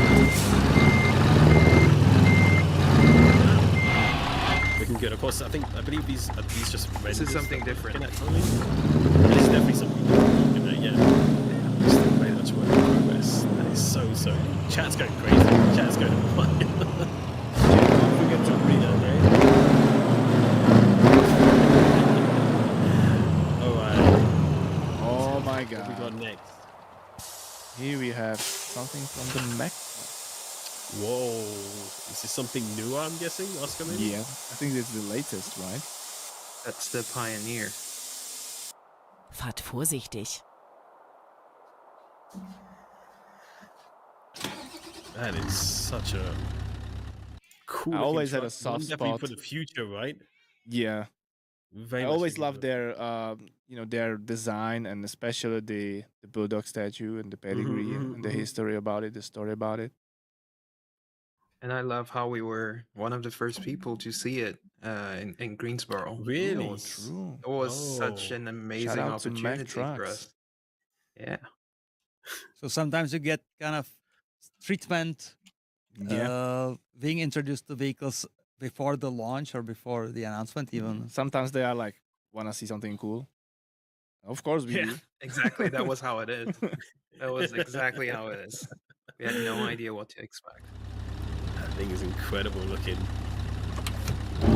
Looking good. Of course, I believe these just This is something different. This is definitely something. Yeah. Still very much work in progress. That is so. Chat's going crazy. Chat's going wild. Don't forget to read it, right? Alright. Oh my What we got god. next? Here we have something from the Mac. Whoa. Is this something new, I'm guessing, Oscar, maybe? Yeah, I think it's the latest, right? That's the Pioneer. Fahrt vorsichtig. That is such a cool. I always looking had a truck. One soft definitely spot. for the future, right? Yeah, Very I much always looking loved for- their, their design and especially the bulldog statue and the pedigree and the history about it, the story about it. And I love how we were one of the first people to see it in Greensboro. Really? Oh, true. It was such Oh. an amazing Shout out to Mac opportunity for Trucks. us. Yeah. So sometimes you get kind of treatment, Yeah. being introduced to vehicles before the launch or before the announcement, even. Sometimes they are like, wanna see something cool? Of course we Yeah. do. Exactly. That was how it is. That was exactly how it is. We had no idea what to expect. That thing is incredible looking.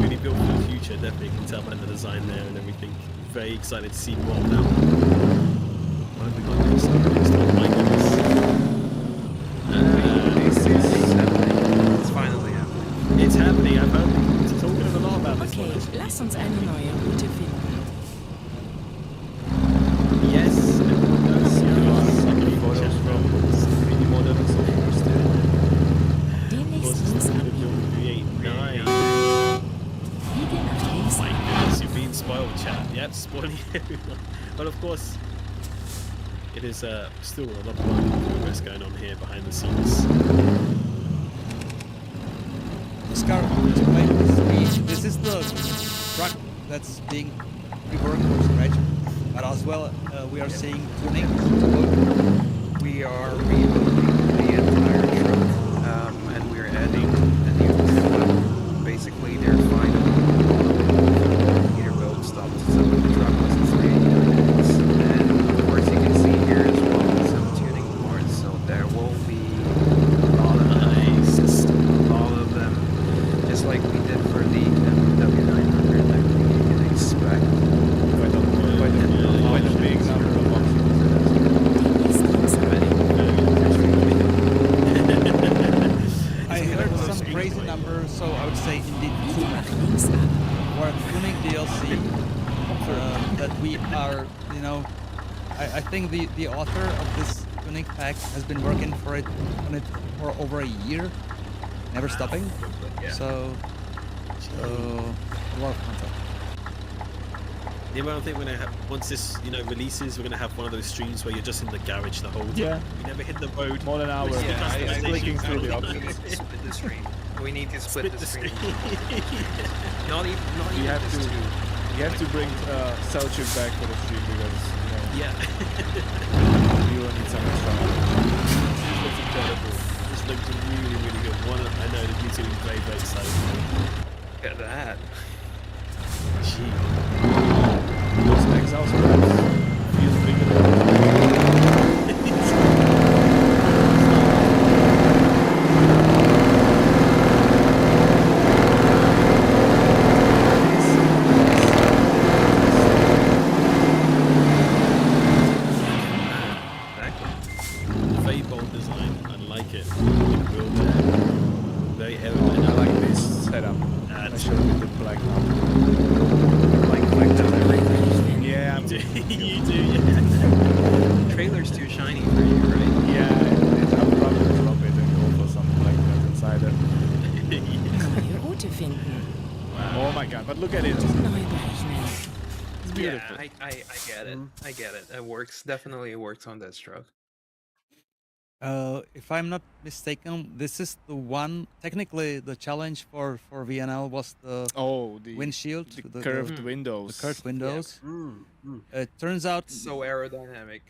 Really built for the future, definitely. You can tell by the design there and everything. Very excited to see more of that. What have we got next? Oh my goodness. This is It's happening. It's finally happening. It's happening. I've heard talking a lot about this Okay, one. lass uns eine neue Route finden. Yes. photos from 3D model and so forth. Demnächst links abbiegen. Biege nach links My ab. goodness, you're being spoiled, chat. Yep, spoiling everyone. But of course, it is still a lot of work in progress going on here behind the scenes. Oscar, explain this. This is the truck that's being reworked from scratch, but as well we are seeing tuning. We are rebuilding the entire truck, and we're adding a new well, basically their final heater build stopped, so the truck was in 3 units. And of course you can see here as well some tuning boards, so there will be a lot of them, just like we did for the W900. I think you can expect Quite a big number of options. I heard some crazy number, so I would say indeed two Mach links ab. for a tuning DLC that we are, I think the author of this tuning pack has been working on it for over a year, never stopping. Yeah. So a lot of content. Yeah, well, I think we're gonna have, once this releases, we're gonna have one of those streams where you're just in the garage the whole time. Yeah. You never hit the road. More than an hour. Which is the Yeah, I clicking through the customization. options. Split the screen. We need to split the screen. Yeah. Not even You have just to- two. You have to bring Selchuk back for the stream because Yeah. you will need some extra. This looks incredible. This looks really, really good. I know that YouTube is very, very excited. Look at that. Gee. Those exhaust pipes feel bigger than Exactly. Very bold design. I like it. Wheelchair. Very I aerodynamic. like this setup. I That's should have been the black now. Like that everything. Yeah, you do, you do, yeah. Trailer's too shiny for you, right? I'll probably drop it and go for something like that inside it. Neue Route finden. Oh my god, but look at it. Neu berechnen. It's beautiful. Yeah, I get it. I get it. It works. Definitely works on this truck. If I'm not mistaken, this is the one. Technically, the challenge for VNL was the Oh, the windshield, the curved windows. the curved windows. Mm, mm. It turns out So aerodynamic.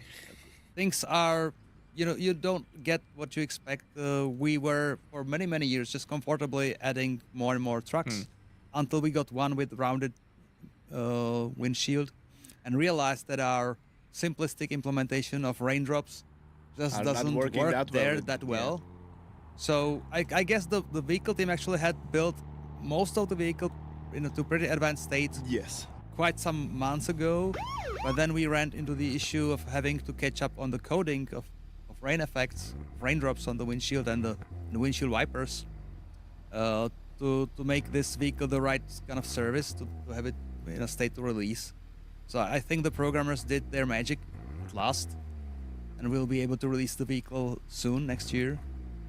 things are, you don't get what you expect. We were for many years just comfortably adding more and more trucks until we got one with rounded windshield and realized that our simplistic implementation of raindrops just Are not doesn't working work that well there with- that yeah. well. So I guess the vehicle team actually had built most of the vehicle to pretty advanced state Yes. quite some months ago, but then we ran into the issue of having to catch up on the coding of rain effects, raindrops on the windshield and the windshield wipers to make this vehicle the right kind of service to have it in a state to release. So I think the programmers did their magic at last, and we'll be able to release the vehicle soon next year.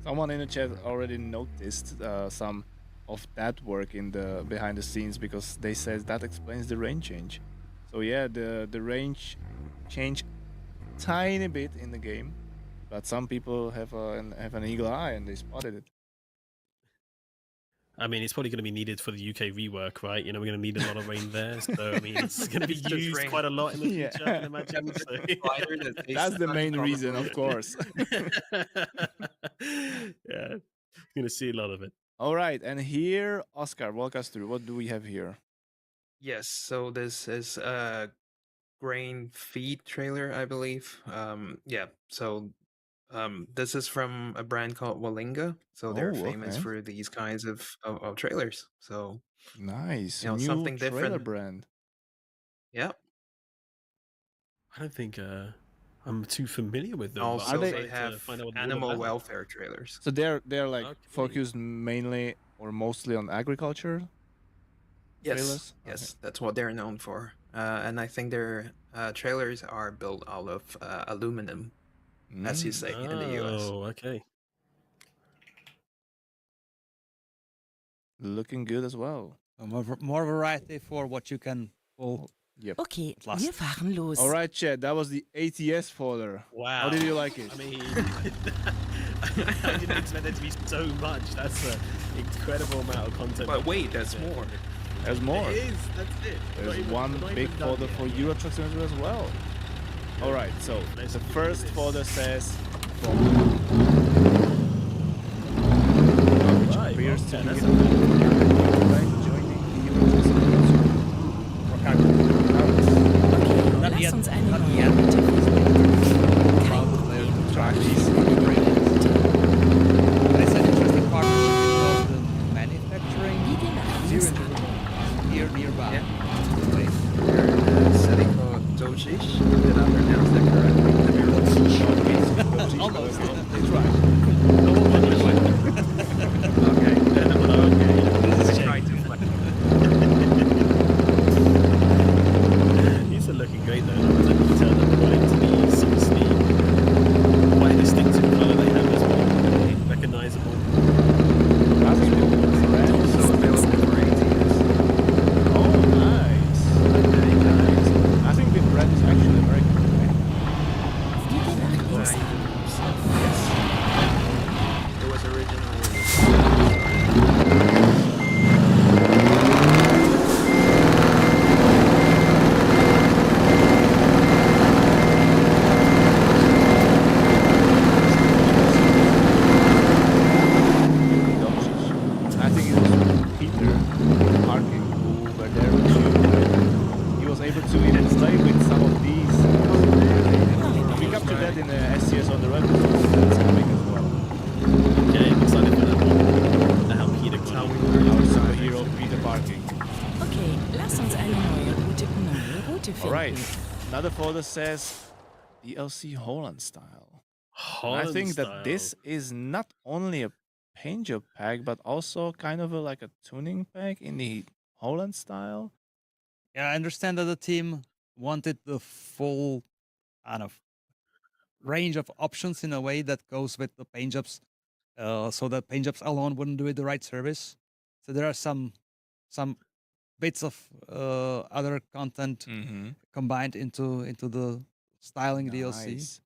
Someone in the chat already noticed some of that work in the behind the scenes because they said that explains the range change. So yeah, the range changed tiny bit in the game, but some people have an eagle eye and they spotted it. I mean, it's probably going to be needed for the UK rework, right? We're going to need a lot of rain there. So, I mean, it's going to be It's just used rain. quite a lot in the Yeah. future, I can imagine. So. Slider that takes That's the main probably- reason, of course. Yeah, going to see a lot of it. All right, and here, Oscar, walk us through. What do we have here? Yes, so this is a grain feed trailer, I believe. Yeah, so this is from a brand called Walinga. So they're Oh, famous okay. for these kinds of trailers. So Nice, You know, new something trailer different. brand. yeah. I don't think I'm too familiar with them. but Also, I'm they excited they to have find out what they're all animal about. welfare trailers. So they're like Okay. focused mainly or mostly on agriculture. Yes, Trailers? yes, that's what they're known for. And I think their trailers are built out of aluminum, as you Mm. say, in the US. Oh, okay. Looking good as well. More variety for what you can pull. Yep. Okay, Last. wir fahren los. All right, Chad. That was the ATS folder. Wow. How did you like it? I mean, I didn't expect there to be so much. That's an incredible amount of content. But wait, there's more. There's more. It is. That's it. There's one big folder for Euro Truck Simulator as well. All right. So Let's the do first this. folder says from which Right, appears to okay, be that's joining the Euro Truck Simulator. Not Lass yet. uns eine Not neue yet. Route finden. Kein Well, Problem. the track is great. It's an interesting partnership because the manufacturing Biege nach is links here, ab. here nearby. Yeah. Place. They're in a city called Dojish. Did I pronounce that correctly? Almost. They tried. Okay. This is Try check. to flex. These are looking great though. Like the detail that they got into these, obviously quite a distinctive colour they have as well. Recognisable. I think it was red. Also available for ATS. Oh, nice. Very nice. I think the red is actually American, right? Biege nach links ab. It was originally. I think it was Peter Parking who were there with you. He was able to even play with some of these. We captured that in the SCS on the road. That's coming as well. Okay, I'm excited for that one. Now Peter Our Clown. superhero Peter Parking. Okay, lass uns eine neue Route finden. Alright, another folder says DLC Holland style. I think that this is not only a paint job pack, but also kind of like a tuning pack in the Holland style. Yeah, I understand that the team wanted the full kind of range of options in a way that goes with the paint jobs, so that paint jobs alone wouldn't do it the right service. So there are some bits of other content Mm-hmm. combined into the styling DLC. Nice.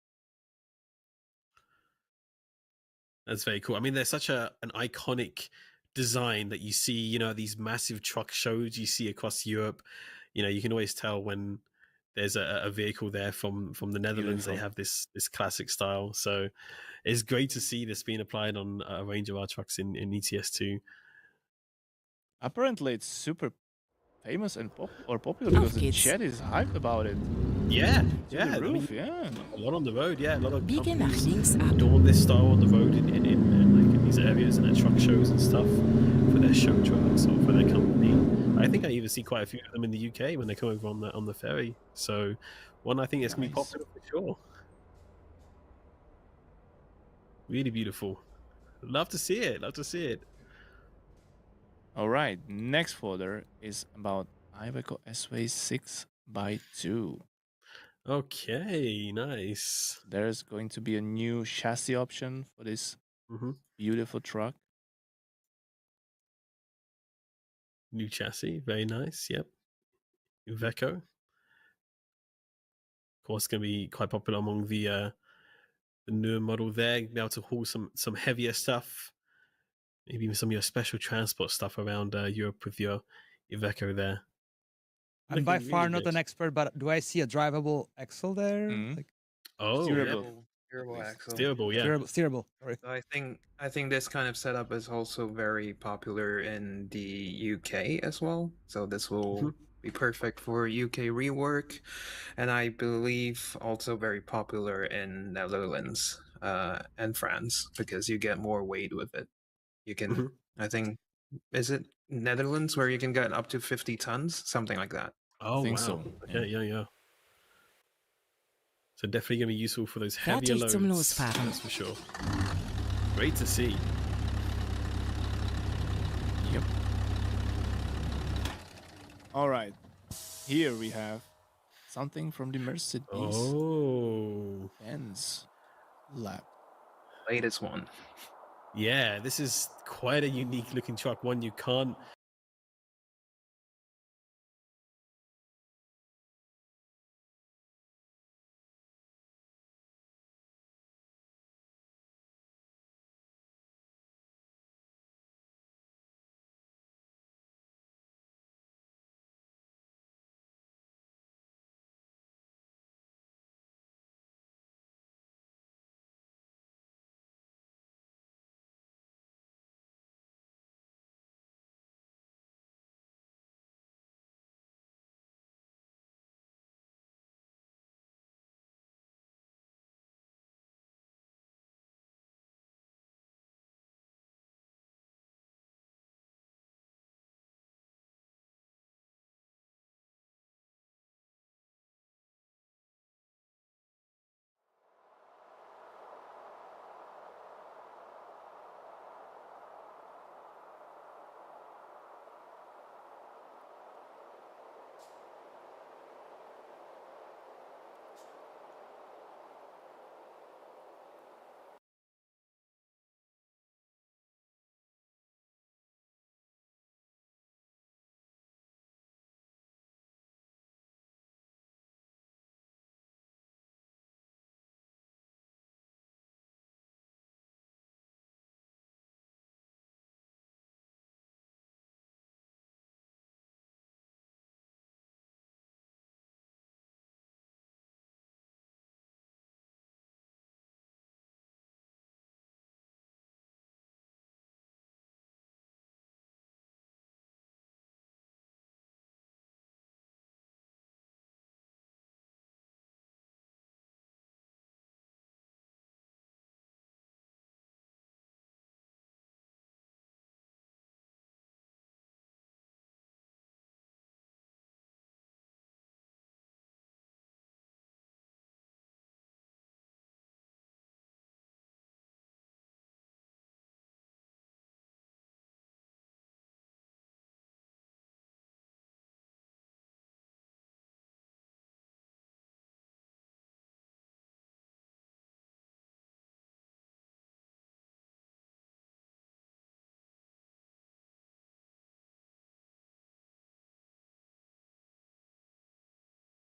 That's very cool. I mean, there's such an iconic design that you see, you know, these massive truck shows you see across Europe. You know, you can always tell when there's a vehicle there from the Netherlands. They Beautiful. have this classic style. So it's great to see this being applied on a range of our trucks in ETS2. Apparently, it's super famous and popular because the geht's. chat is hyped about it. Yeah, To yeah. the I roof, mean, yeah. a lot on the road. Yeah, a lot of Biege nach companies links ab. adorn this style on the road in like in these areas and at truck shows and stuff for their show trucks or for their company. I think I even see quite a few of them in the UK when they come over on the ferry. So one I think is gonna be Nice. popular for sure. Really beautiful. Love to see it. Love to see it. All right, next folder is about Iveco S-Way 6x2. Okay, nice. There's going to be a new chassis option for this hmm beautiful truck. New chassis, very nice. Yep. Iveco. Of course, going to be quite popular among the newer model there. Be able to haul some heavier stuff, maybe even some of your special transport stuff around Europe with your Iveco there. I'm by Looking far really not good. an expert, but do I see a drivable axle there? Mhm. Like Oh, Steerable. Steerable axle. steerable, yeah. steerable. Sorry. So I think this kind of setup is also very popular in the UK as well. So this will Mhm. be perfect for UK rework, and I believe also very popular in Netherlands and France because you get more weight with it. You can, Mhm. I think, is it Netherlands where you can get up to 50 tons, something like that. Oh, think wow. so, Okay, yeah. So definitely going to be useful for those heavier Fertig loads. zum Losfahren. That's for sure. Great to see. Yep. All right. Here we have something from the Mercedes Oh, Benz lab. Latest one. yeah. This is quite a unique looking truck. One you can't